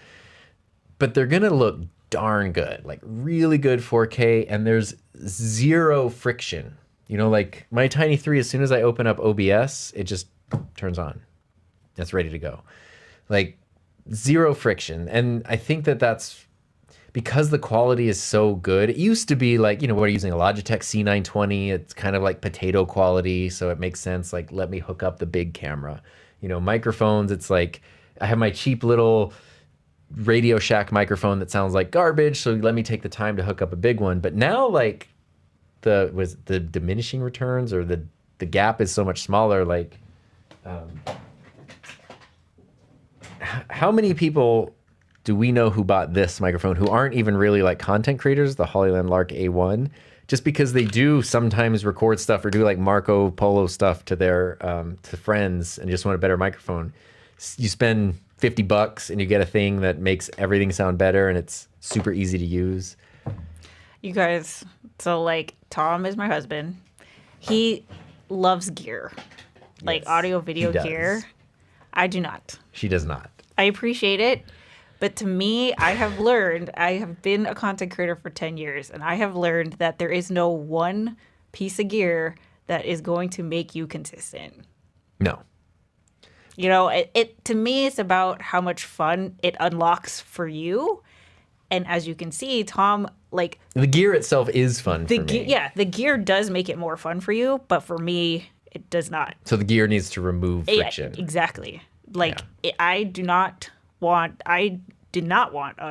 But they're going to look darn good, really good 4K, and there's zero friction. My Tiny 3, as soon as I open up OBS, it just turns on. It's ready to go. Zero friction. And I think that's because the quality is so good. It used to be we're using a Logitech C920. It's kind of like potato quality, so it makes sense. Let me hook up the big camera. Microphones, it's I have my cheap little Radio Shack microphone that sounds like garbage, so let me take the time to hook up a big one. But now, the diminishing returns, or the gap is so much smaller. How many people do we know who bought this microphone who aren't even really content creators, the Hollyland Lark A1, just because they do sometimes record stuff or do Marco Polo stuff to their to friends and just want a better microphone? You spend $50 and you get a thing that makes everything sound better and it's super easy to use. You guys, so like Tom is my husband. He loves gear, like Yes, audio, video he does. gear. I do not. She does not. I appreciate it. But to me, I have been a content creator for 10 years, and I have learned that there is no one piece of gear that is going to make you consistent. No. You know, it to me, it's about how much fun it unlocks for you. And as you can see, Tom, like The gear itself is fun for me. the gear does make it more fun for you, but for me, it does not. So the gear needs to remove Yeah, friction. exactly. Like I did not want a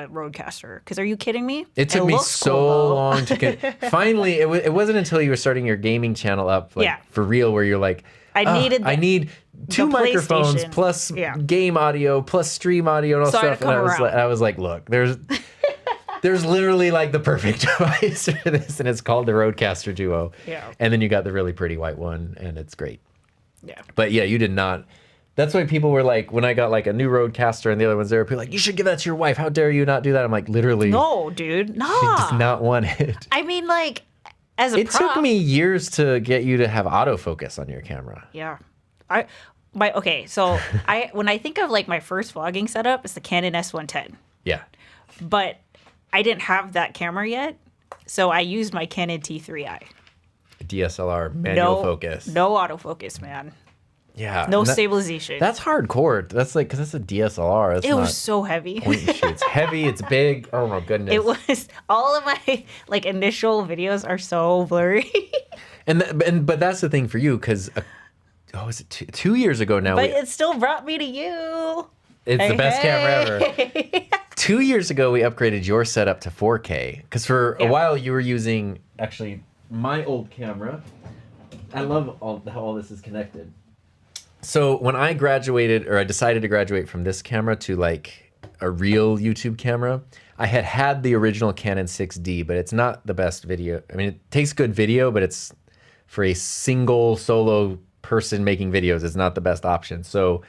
Rodecaster. Because are you kidding me? It took me looks so cool, though. long to finally. It wasn't until you were starting your gaming channel up, like Yeah. for real, where you're like, I need two the microphones PlayStation. plus Yeah. game audio plus stream audio and all So I had stuff. to And come around. I was like, look, there's literally like the perfect device for this, and it's called the Rodecaster Duo. Yeah. And then you got the really pretty white one, and it's great. Yeah. But yeah, you did not. That's why people were like, when I got like a new Rodecaster and the other ones there, people were like, you should give that to your wife. How dare you not do that? I'm like, literally, No, dude. Nah. she does not want it. I mean, like, as a It prop, took me years to get you to have autofocus on your camera. Yeah. So when I think of like my first vlogging setup, it's the Canon S110. Yeah. But I didn't have that camera yet. So I used my Canon T3i. DSLR manual focus. No autofocus, man. Yeah. No and stabilization. That's hardcore. That's like, because that's a DSLR. That's it not was so heavy. point and shoot. It's heavy. It's big. Oh my goodness. It was all of my like initial videos are so blurry. But that's the thing for you, because was it 2 years ago now? But it still brought me to you. It's the best camera ever. Hey. 2 years ago, we upgraded your setup to 4K, because for a while you were using actually my old camera. I love how all this is connected. So when I graduated, or I decided to graduate from this camera to like a real YouTube camera, I had the original Canon 6D, but it's not the best video. I mean, it takes good video, but it's for a single solo person making videos, it's not the best option. So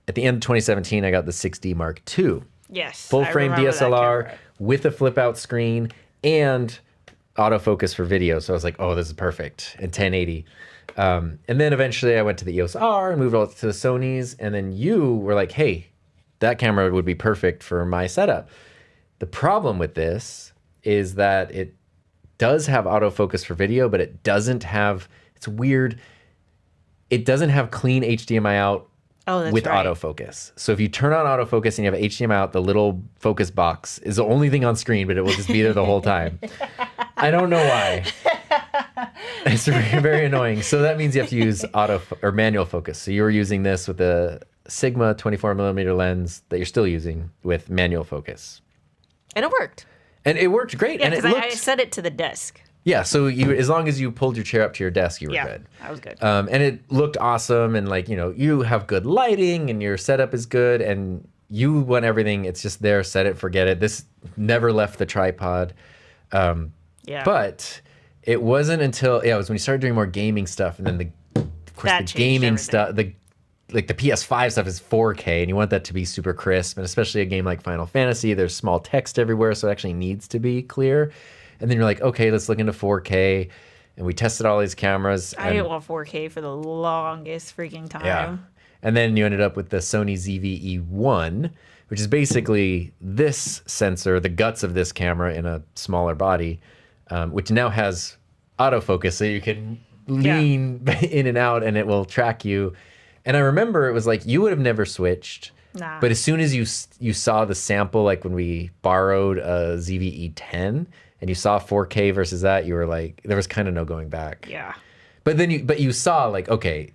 at the end of 2017, I got the 6D Mark II. Yes. Full I frame remember that DSLR camera. with a flip out screen and autofocus for video. So I was like, oh, this is perfect, in 1080. And then eventually I went to the EOS R and moved all to the Sonys. And then you were like, hey, that camera would be perfect for my setup. The problem with this is that it does have autofocus for video, but it doesn't have, it's weird, it doesn't have clean HDMI out with right. autofocus. So if you turn on autofocus and you have HDMI out, the little focus box is the only thing on screen, but it will just be there the whole time. I don't know why. It's very, very annoying. So that means you have to use manual focus. So you were using this with the Sigma 24mm lens that you're still using with manual focus. And it worked. And it worked great. Yeah, and it because looked, I set it to the desk. yeah, so as long as you pulled your chair up to your desk, you were Yeah, good. I was good. And it looked awesome, and like, you know, you have good lighting and your setup is good, and you want everything. It's just there, set it, forget it. This never left the tripod. Yeah. But it wasn't until, it was when you started doing more gaming stuff, and then of course That the changed gaming everything. stuff, the PS5 stuff is 4K, and you want that to be super crisp, and especially a game like Final Fantasy, there's small text everywhere, so it actually needs to be clear. And then you're like, okay, let's look into 4K. And we tested all these cameras. I didn't want 4K for the longest freaking time. Yeah. And then you ended up with the Sony ZV-E1, which is basically this sensor, the guts of this camera in a smaller body, which now has autofocus, so you can lean in and out and it will track you. And I remember it was like, you would have never switched. Nah. But as soon as you saw the sample, like when we borrowed a ZV-E10 and you saw 4K versus that, you were like, there was kind of no going back. Yeah. But then you saw like, okay,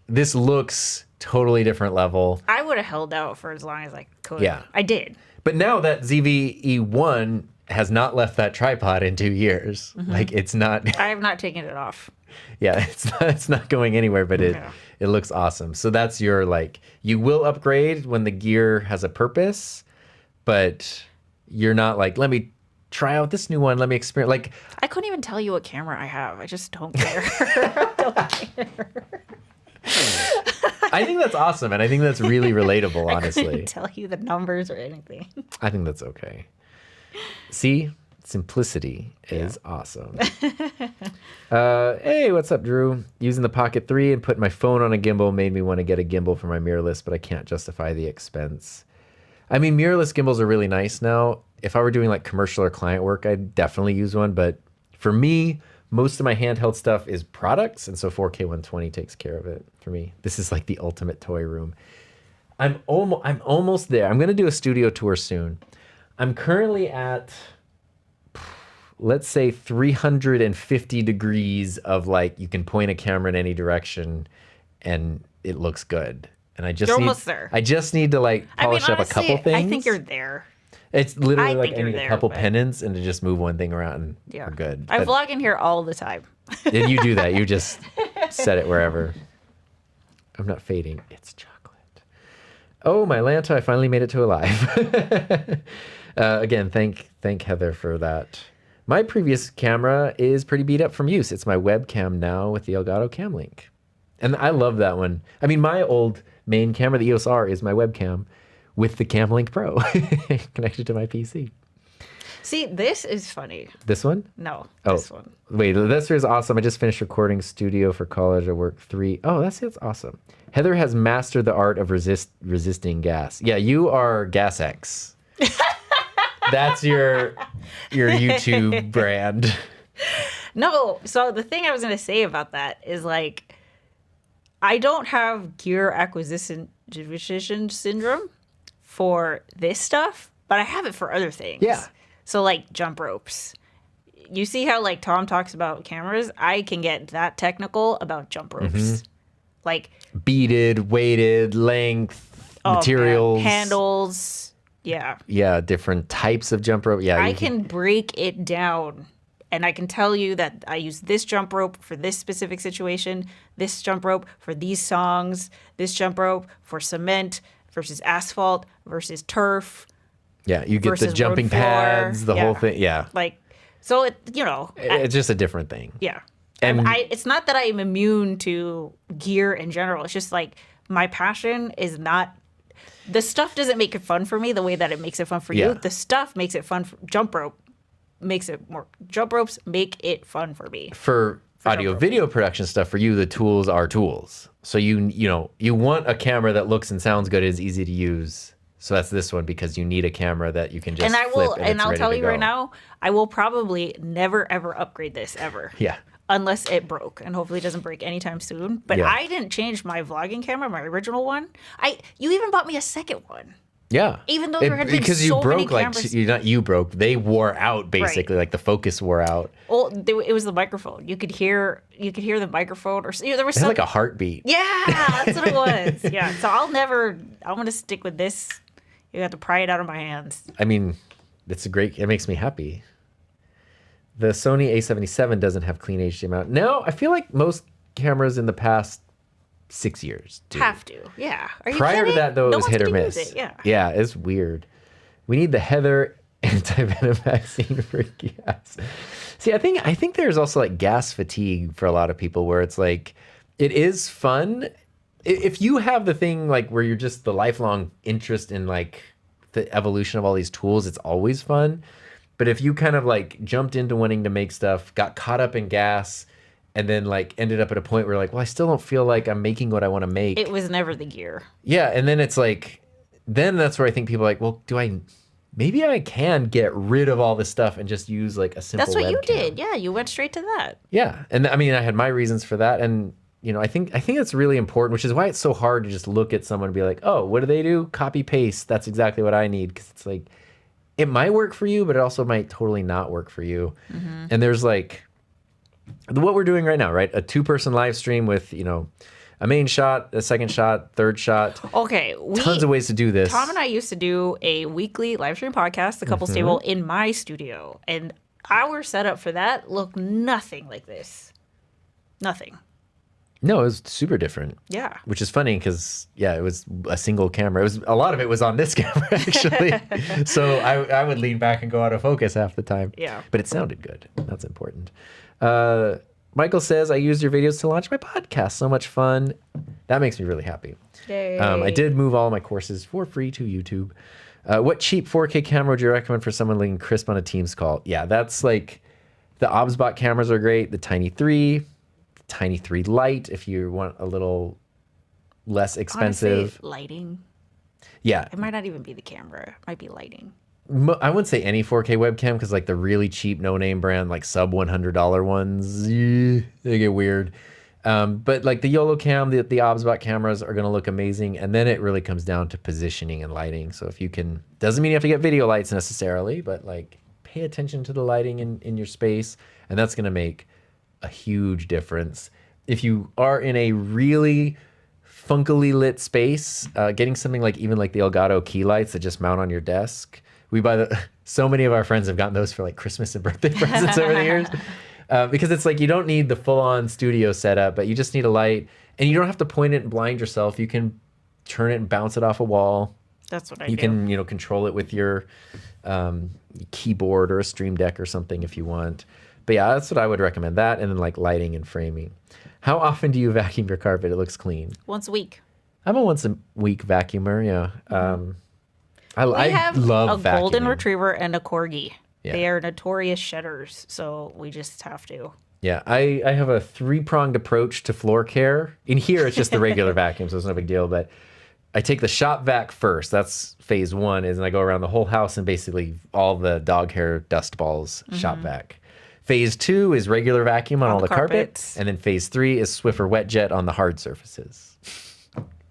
this looks totally different level. I would have held out for as long as I could. Yeah. I did. But now that ZV-E1 has not left that tripod in 2 years. Like it's not, I have not taken it off. yeah, it's not going anywhere, but it looks awesome. So that's your, like, you will upgrade when the gear has a purpose, but you're not like, let me try out this new one. Let me experience. Like, I couldn't even tell you what camera I have. I just don't care. I don't care. I think that's awesome, and I think that's really relatable, I honestly. couldn't tell you the numbers or anything. I think that's okay. See, simplicity is awesome. Hey, what's up, Drew? Using the Pocket 3 and putting my phone on a gimbal made me want to get a gimbal for my mirrorless, but I can't justify the expense. I mean, mirrorless gimbals are really nice now. If I were doing like commercial or client work, I'd definitely use one. But for me, most of my handheld stuff is products, and so 4K 120 takes care of it for me. This is like the ultimate toy room. I'm almost there. I'm gonna do a studio tour soon. I'm currently at, let's say, 350 degrees of like you can point a camera in any direction, and it looks good. And I just You're need, almost there. I just need to like polish up a couple things. I think you're there. It's literally I like think I you're need a there, couple but- pennants and to just move one thing around and Yeah. we're good. I But- vlog in here all the time. and you do that. You just set it wherever. I'm not fading. It's chocolate. Oh, my Lanta, I finally made it to alive. Again, thank Heather for that. My previous camera is pretty beat up from use. It's my webcam now with the Elgato Cam Link. And I love that one. I mean, my old main camera, the EOS R, is my webcam with the Cam Link Pro connected to my PC. See, this is funny. This one? No, Oh, this one. wait, this is awesome. I just finished recording studio for college. I work 3. Oh, that's awesome. Heather has mastered the art of resisting gas. Yeah, you are Gas X. That's your YouTube brand. No, so the thing I was going to say about that is like, I don't have gear acquisition syndrome for this stuff, but I have it for other things. Yeah. So like jump ropes. You see how like Tom talks about cameras? I can get that technical about jump ropes. Mm-hmm. Like Beaded, weighted, length, oh, man, materials. handles. Yeah. Yeah, different types of jump rope. Yeah, I you can break it down and I can tell you that I use this jump rope for this specific situation, this jump rope for these songs, this jump rope for cement versus asphalt versus turf. Yeah, you get the versus road jumping floor. pads, the whole Yeah. thing. Yeah, Like, so it, you know, it's just a different thing. yeah. And- And it's not that I am immune to gear in general. It's just like my passion is not, the stuff doesn't make it fun for me the way that it makes it fun for Yeah. you. The stuff makes it fun. Jump ropes make it fun for me. For audio jump rope. video production stuff, for you, the tools are tools. So you want a camera that looks and sounds good, is easy to use. So that's this one, because you need a camera that you can just And I flip will, and and it's I'll ready tell to you go. right now, I will probably never ever upgrade this ever. Yeah. Unless it broke, and hopefully it doesn't break anytime soon. But Yeah. I didn't change my vlogging camera, my original one. You even bought me a second one. Yeah. Even though there had been because so you broke many cameras. you broke. They wore out basically, like the focus wore out. Well, it was the microphone. You could hear the microphone, or there was It had some. like a heartbeat. Yeah, that's what it was. Yeah, so I'm gonna stick with this. You have to pry it out of my hands. I mean, it makes me happy. The Sony A77 doesn't have clean HDMI. No, I feel like most cameras in the past 6 years do. Have to. Yeah. Are you Prior to kidding? that, though, it No was one's hit or gonna use miss. it, yeah. Yeah, it's weird. We need the Heather anti-venom vaccine for gas. See, I think there's also like gas fatigue for a lot of people, where it's like, it is fun. If you have the thing like where you're just the lifelong interest in like the evolution of all these tools, it's always fun. But if you kind of like jumped into wanting to make stuff, got caught up in gas, and then like ended up at a point where like, well, I still don't feel like I'm making what I want to make. It was never the gear. Yeah, and then it's like, then that's where I think people are like, well, maybe I can get rid of all this stuff and just use like a simple That's what you webcam. did. Yeah, you went straight to that. Yeah, and I mean, I had my reasons for that, and I think it's really important, which is why it's so hard to just look at someone and be like, oh, what do they do? Copy paste. That's exactly what I need, because it's like, it might work for you, but it also might totally not work for you. Mm-hmm. And there's like what we're doing right now, right? A 2-person live stream with a main shot, a second shot, third shot. Okay. Tons of ways to do this. Tom and I used to do a weekly live stream podcast, the Couples Table, in my studio. And our setup for that looked nothing like this. Nothing. No, it was super different. Yeah. Which is funny because, yeah, it was a single camera. A lot of it was on this camera, actually. So I would lean back and go out of focus half the time. Yeah. But it sounded good. That's important. Michael says, I used your videos to launch my podcast. So much fun. That makes me really happy. Yay. I did move all my courses for free to YouTube. What cheap 4K camera would you recommend for someone looking crisp on a Teams call? Yeah, that's like the OBSBot cameras are great. The Tiny 3, the Tiny 3 Lite if you want a little less expensive. Honestly, lighting. Yeah, It might not even be the camera. It might be lighting. I wouldn't say any 4K webcam because like the really cheap no-name brand, like sub $100 ones, they get weird. But like the YOLO cam, the OBSBot cameras are going to look amazing. And then it really comes down to positioning and lighting. So if you can, doesn't mean you have to get video lights necessarily, but like pay attention to the lighting in your space. And that's going to make a huge difference. If you are in a really funkily lit space, getting something like even like the Elgato key lights that just mount on your desk. So many of our friends have gotten those for like Christmas and birthday presents over the years. Because it's like you don't need the full-on studio setup, but you just need a light, and you don't have to point it and blind yourself. You can turn it and bounce it off a wall. That's what I You do. can, control it with your keyboard or a Stream Deck or something if you want. But yeah, that's what I would recommend. That and then like lighting and framing. How often do you vacuum your carpet? It looks clean. Once a week. I'm a once a week vacuumer. Yeah. I have love a golden vacuuming. retriever and a corgi. Yeah. They are notorious shedders, so we just have to. Yeah, I have a three-pronged approach to floor care. In here, it's just the regular vacuum, so it's no big deal. But I take the shop vac first. That's phase one, is and I go around the whole house and basically all the dog hair dust balls shop vac. Phase two is regular vacuum on all the carpet. carpets. And then phase three is Swiffer wet jet on the hard surfaces.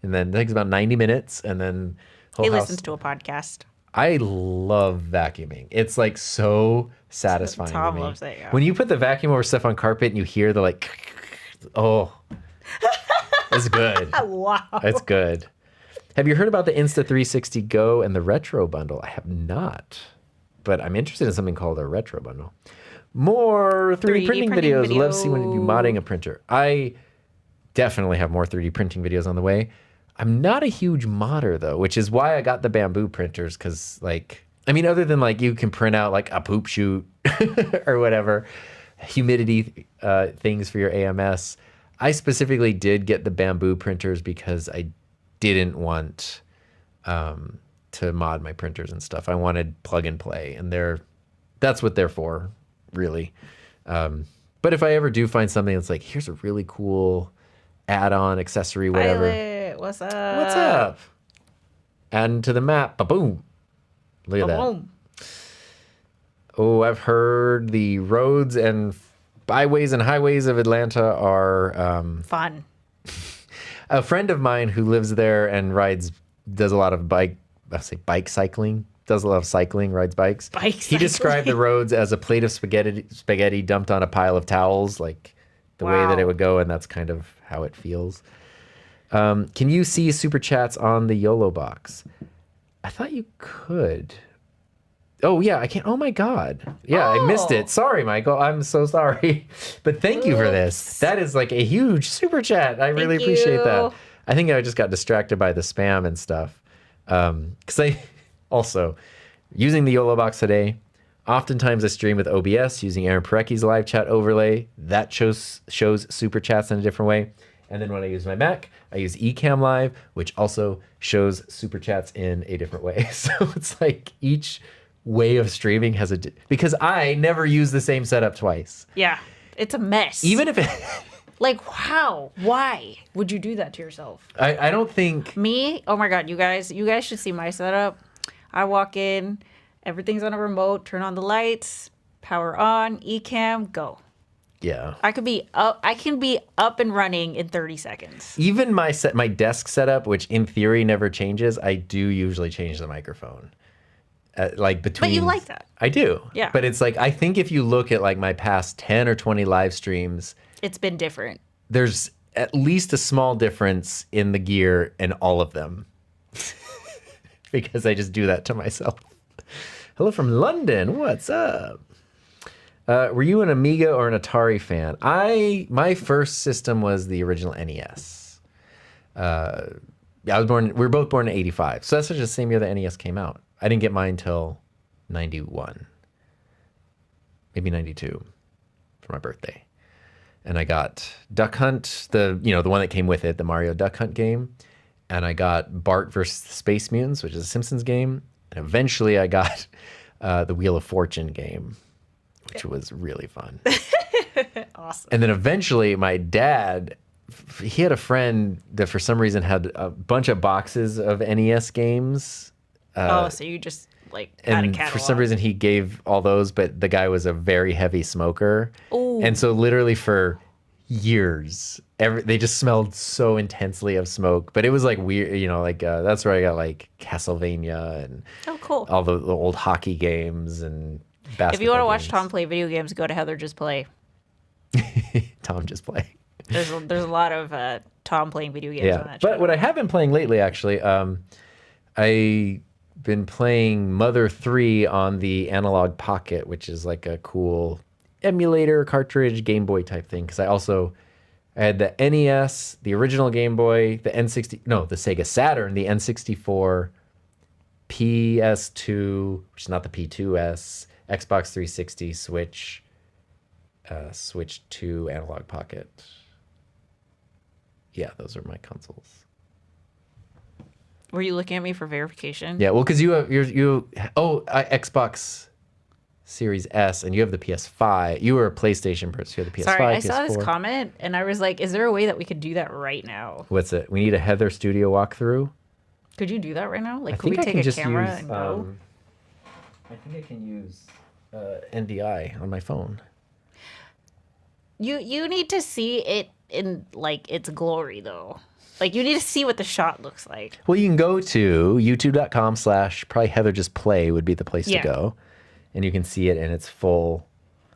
And then it takes about 90 minutes, and then whole He house. listens to a podcast. I love vacuuming. It's like so satisfying. Tom to me. loves it, yeah. When you put the vacuum over stuff on carpet and you hear the like, oh, it's good. Wow. It's good. Have you heard about the Insta360 Go and the Retro Bundle? I have not, but I'm interested in something called a Retro Bundle. More 3D, printing videos. Love seeing when you modding a printer. I definitely have more 3D printing videos on the way. I'm not a huge modder though, which is why I got the bamboo printers. Cause like, I mean, other than like you can print out like a poop chute or whatever, humidity things for your AMS. I specifically did get the bamboo printers because I didn't want to mod my printers and stuff. I wanted plug and play, and that's what they're for, really. But if I ever do find something that's like, here's a really cool add-on accessory, whatever. Violet, what's up? What's up? Adding to the map. Ba-boom. Look at that. Boom. Oh, I've heard the roads and byways and highways of Atlanta are Fun. a friend of mine who lives there and does a lot of bike cycling, does a lot of cycling, rides bikes. He described the roads as a plate of spaghetti dumped on a pile of towels, like the way that it Wow. would go, and that's kind of how it feels. Can you see super chats on the YOLO box? I thought you could. Oh yeah, I can't. Oh my God. Yeah, I missed it. Sorry, Michael. I'm so sorry. But thank you for this. That is like a huge super chat. I really appreciate that. you. I think I just got distracted by the spam and stuff. Because I also, using the YOLO box today, oftentimes I stream with OBS using Aaron Parecki's live chat overlay. That shows super chats in a different way. And then when I use my Mac, I use Ecamm Live, which also shows super chats in a different way. So it's like each way of streaming has because I never use the same setup twice. Yeah. It's a mess. Even if it, like, how? Why would you do that to yourself? I don't think, Me? Oh my God, you guys should see my setup. I walk in, everything's on a remote, turn on the lights, power on, Ecamm, go. yeah. I can be up and running in 30 seconds. Even my desk setup, which in theory never changes, I do usually change the microphone. Like between. But you like that. I do. Yeah. But it's like, I think if you look at like my past 10 or 20 live streams, It's been different. there's at least a small difference in the gear in all of them. Because I just do that to myself. Hello from London. What's up? Were you an Amiga or an Atari fan? My first system was the original NES. We were both born in 85. So that's just the same year the NES came out. I didn't get mine till 91. Maybe 92 for my birthday. and I got Duck Hunt, the one that came with it, the Mario Duck Hunt game, and I got Bart vs. the Space Mutants, which is a Simpsons game, and eventually I got the Wheel of Fortune game, which was really fun. Awesome. And then eventually my dad, he had a friend that for some reason had a bunch of boxes of NES games. So you just like had a And catalog. for some reason he gave all those, but the guy was a very heavy smoker. Ooh. And so literally for years, they just smelled so intensely of smoke. But it was like weird, that's where I got like Castlevania and Oh, cool. all the old hockey games and basketball If you want to watch games. Tom play video games, go to Heather Just Play. Tom Just Play. There's a lot of Tom playing video games on Yeah, that but channel. what I have been playing lately, actually, I've been playing Mother 3 on the Analog Pocket, which is like a cool emulator cartridge Game Boy type thing. Because I had the NES, the original Game Boy, the Sega Saturn, the N64, PS2, which is not the P2S, Xbox 360, Switch 2, Analog Pocket. Yeah, those are my consoles. Were you looking at me for verification? Yeah, well, because Xbox Series S, and you have the PS5. You were a PlayStation person. You had the PS5, Sorry, I PS4. saw this comment and I was like, is there a way that we could do that right now? What's it? We need a Heather Studio walkthrough. Could you do that right now? Like, I could we think I take can a just camera use. and go? I think I can use NDI on my phone. You need to see it in like its glory though. Like you need to see what the shot looks like. Well, you can go to youtube.com/ probably Heather Just Play would be the place Yeah. to go, and you can see it in its full.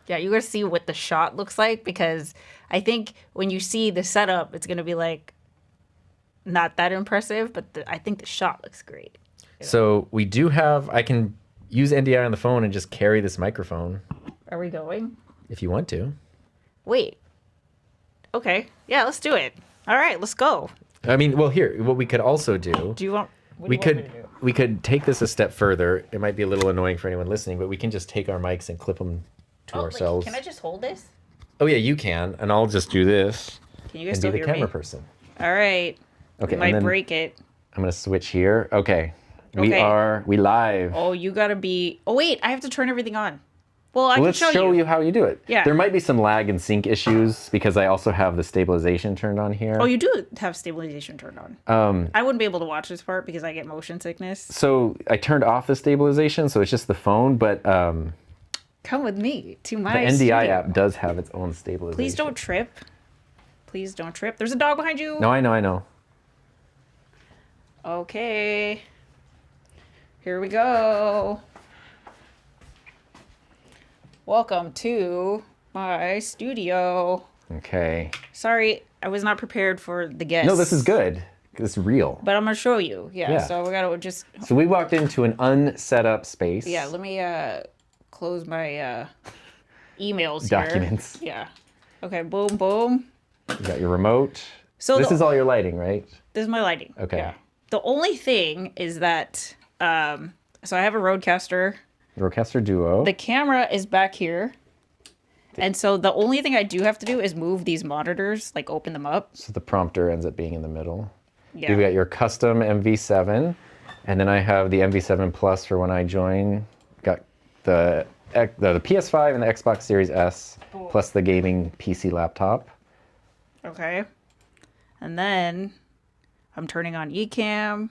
Yeah, you gotta see what the shot looks like because I think when you see the setup, it's gonna be like not that impressive, but I think the shot looks great. So we do have. I can use NDI on the phone and just carry this microphone Are we going? if you want to. Wait. Okay. Yeah, let's do it. All right, let's go. I mean, well, here, what we could also do. Do you want? What do We you want me could to do? we could take this a step further. It might be a little annoying for anyone listening, but we can just take our mics and clip them to ourselves. Can I just hold this? Oh yeah, you can, and I'll just do this Can you guys and be still the hear camera me? person. All right. Okay, We might and then break it. I'm gonna switch here. Okay, Okay. we live. Oh, you gotta be. Oh wait, I have to turn everything on. Well, I Let's can show you how you do it. Yeah. There might be some lag and sync issues because I also have the stabilization turned on here. Oh, you do have stabilization turned on. I wouldn't be able to watch this part because I get motion sickness. So I turned off the stabilization, so it's just the phone, but Come with me to the my NDI studio. app does have its own stabilization. Please don't trip. Please don't trip. There's a dog behind you. No, I know. Okay. Here we go. Welcome to my studio. Okay. Sorry, I was not prepared for the guests. No, this is good. It's real. But I'm gonna show you. Yeah. Yeah. So we gotta just. So we walked into an unset up space. Yeah. Let me close my emails Documents. here. Yeah. Okay. Boom. Boom. You got your remote. So This the- is all your lighting, right? This is my lighting. Okay. Yeah. The only thing is that so I have a Rodecaster. Rodecaster Duo. The camera is back here. And so the only thing I do have to do is move these monitors, like open them up. So the prompter ends up being in the middle. Yeah. You've got your custom MV7, and then I have the MV7 Plus for when I join. Got the PS5 and the Xbox Series S, plus the gaming PC laptop. Okay. And then I'm turning on Ecamm.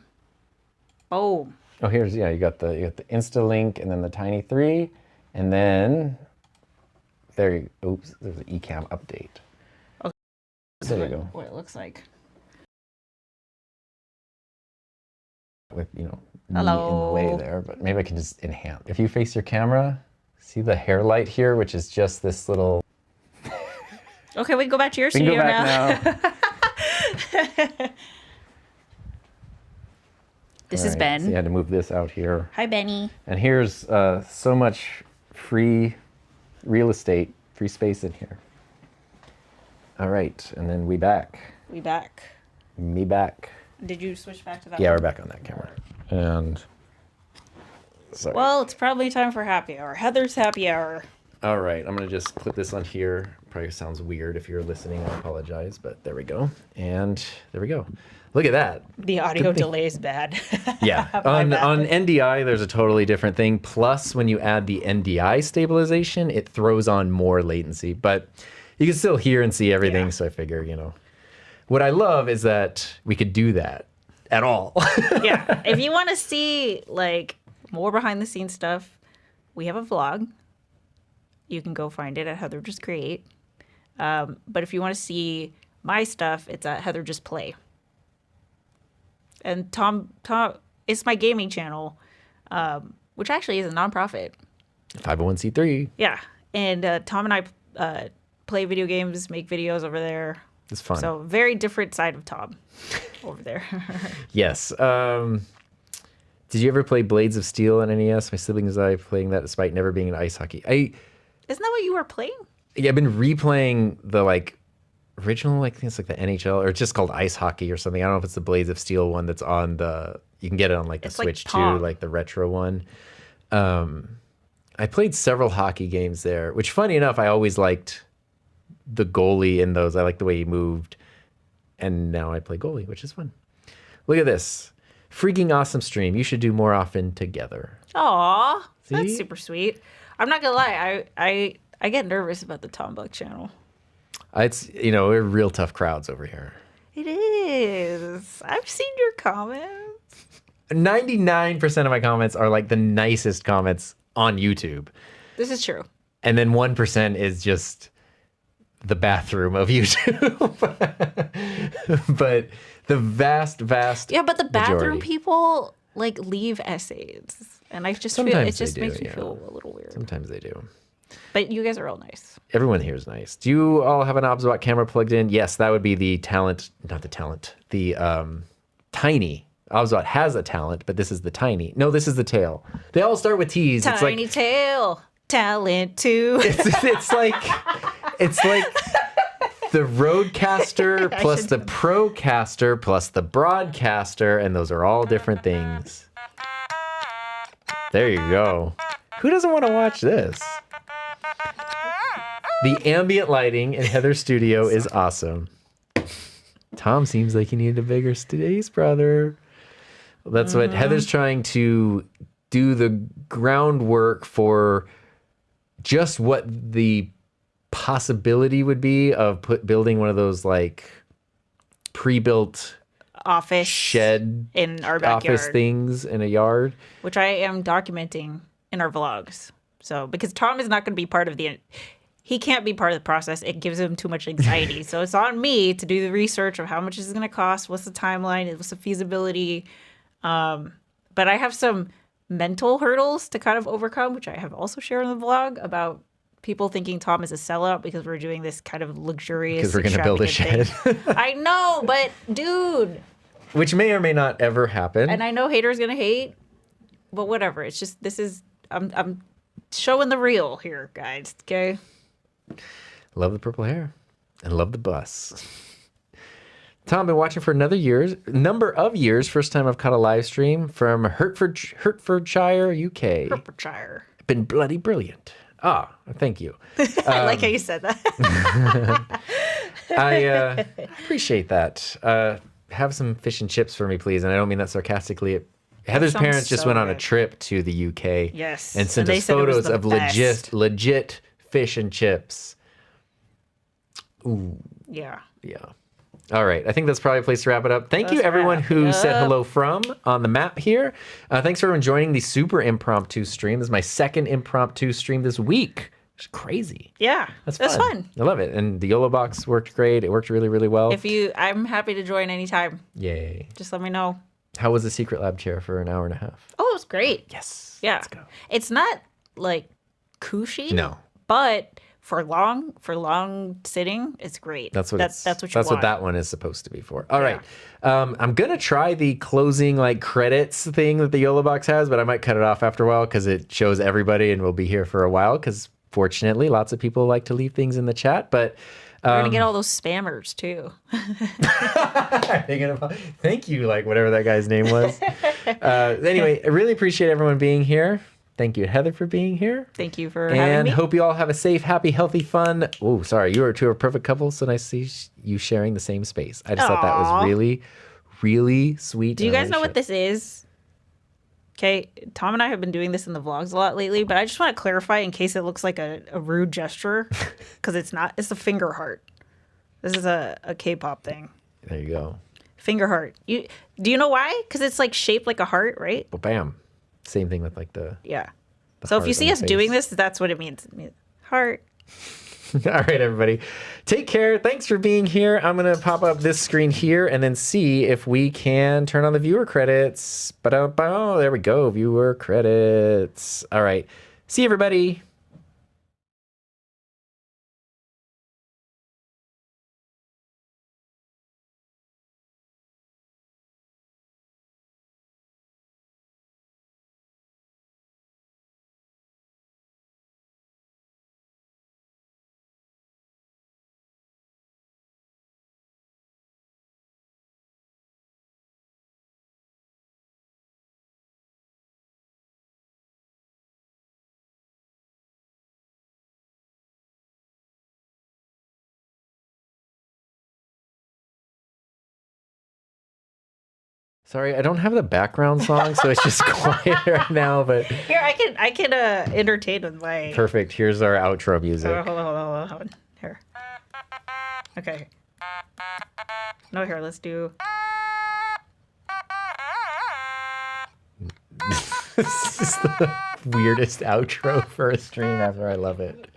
Boom. Oh, you got the InstaLink and then the Tiny 3, and then there's an Ecamm update. Okay. There you go. What it looks like. With me in the Hello. way there, but maybe I can just enhance. If you face your camera, see the hair light here, which is just this little. Okay, we can go back to your We can studio go back now. This All is right, Ben. So you had to move this out here. Hi, Benny. And here's so much free real estate, free space in here. All right, and then we back. We back. Me back. Did you switch back to that Yeah, one? we're back on that camera. And sorry. Well, it's probably time for happy hour. Heather's happy hour. All right, I'm gonna just clip this on here. Probably sounds weird if you're listening. I apologize, but there we go. And there we go. Look at that. The audio delay is bad. Yeah. My on bad. NDI, there's a totally different thing. Plus, when you add the NDI stabilization, it throws on more latency. But you can still hear and see everything. Yeah. So I figure, what I love is that we could do that at all. Yeah. If you want to see like more behind the scenes stuff, we have a vlog. You can go find it at Heather Just Create. But if you want to see my stuff, it's at Heather Just Play. And Tom, it's my gaming channel, which actually is a nonprofit. 501c3. Yeah. And Tom and I play video games, make videos over there. It's fun. So very different side of Tom over there. Yes. Did you ever play Blades of Steel on NES? My siblings and I playing that despite never being in ice hockey. Isn't that what you were playing? Yeah, I've been replaying the original, I think it's like the NHL, or it's just called Ice Hockey or something. I don't know if it's the Blades of Steel one that's on you can get it on the It's like Switch too, Pong. like the retro one. I played several hockey games there, which funny enough, I always liked the goalie in those. I liked the way he moved. And now I play goalie, which is fun. Look at this. Freaking awesome stream. You should do more often together. Aw, See? that's super sweet. I'm not gonna lie, I get nervous about the Tom Buck channel. It's, we're real tough crowds over here. It is. I've seen your comments. 99% of my comments are like the nicest comments on YouTube. This is true. And then 1% is just the bathroom of YouTube. But the vast Yeah, but the bathroom majority. people leave essays, and I just Sometimes feel they it just do, makes me yeah. feel a little weird. Sometimes they do. But you guys are all nice. Everyone here is nice. Do you all have an Obsbot camera plugged in? Yes, that would be the talent, not the talent, the tiny. Obsbot has a talent, but this is the tiny. No, this is the tail. They all start with T's. Tiny tail, talent too. It's like the Roadcaster I plus should the Procaster plus the Broadcaster, and those are all different things. There you go. Who doesn't want to watch this? The ambient lighting in Heather's studio is awesome. Tom seems like he needed a bigger space, brother. That's what Heather's trying to do, the groundwork for just what the possibility would be of building one of those pre-built Office shed in our backyard, office things in a yard. which I am documenting in our vlogs. So because Tom is not going to be part of he can't be part of the process. It gives him too much anxiety. So it's on me to do the research of how much is it going to cost, what's the timeline, what's the feasibility. But I have some mental hurdles to kind of overcome, which I have also shared in the vlog about people thinking Tom is a sellout because we're doing this kind of luxurious, Because we're going to build a shed. extravagant thing. I know, but dude, Which may or may not ever happen. and I know haters gonna hate, but whatever. It's just I'm showing the real here, guys. Okay. Love the purple hair and love the bus. Tom, been watching for number of years. First time I've caught a live stream from Hertfordshire, UK. Hertfordshire. Been bloody brilliant. Ah, thank you. I like how you said that. I appreciate that. Have some fish and chips for me, please. And I don't mean that sarcastically. Heather's sounds parents just so went on a good. trip to the UK. Yes. And sent And they us said it was photos the of best. legit fish and chips. Yeah. Yeah. All right. I think that's probably a place to wrap it up. Thank you, Let's everyone wrap who it said up. hello from on the map here. Thanks for everyone joining the super impromptu stream. This is my second impromptu stream this week. It's crazy. Yeah. That's That's fun. I love it. And the YOLO box worked great. It worked really, really well. I'm happy to join anytime. Yay. Just let me know. How was the Secret Lab chair for an hour and a half? Oh, it was great. Yes. Yeah. Let's go. It's not cushy. No. But for long sitting, it's great. That's what that's what you That's want. what that one is supposed to be for. All right. I'm gonna try the closing credits thing that the YOLO box has, but I might cut it off after a while because it shows everybody and we'll be here for a while. Because fortunately, lots of people like to leave things in the chat. But We're gonna get all those spammers too. thank you, whatever that guy's name was. Anyway, I really appreciate everyone being here. Thank you, Heather, for being here. Thank you for having And me. hope you all have a safe, happy, healthy, fun. Oh, sorry. You are two a perfect couple. So nice to see you sharing the same space. I just thought that was Aw. really, really sweet. Do you guys know what this is? Okay, Tom and I have been doing this in the vlogs a lot lately, but I just want to clarify in case it looks like a rude gesture, because it's not. It's a finger heart. This is a K-pop thing. There you go. Finger heart. Do you know why? Because it's like shaped like a heart, right? Well, bam. Same thing with like the. Yeah. So if heart you see on us the doing face. this, that's what it means. It means heart. All right, everybody. Take care. Thanks for being here. I'm going to pop up this screen here and then see if we can turn on the viewer credits. Ba-da-ba. There we go. Viewer credits. All right. See you, everybody. Sorry, I don't have the background song, so it's just quiet right now, but Here, I can entertain with my. perfect. Here's our outro music. Hold on. Here. Okay. No, here. Let's do. This is the weirdest outro for a stream ever. I love it.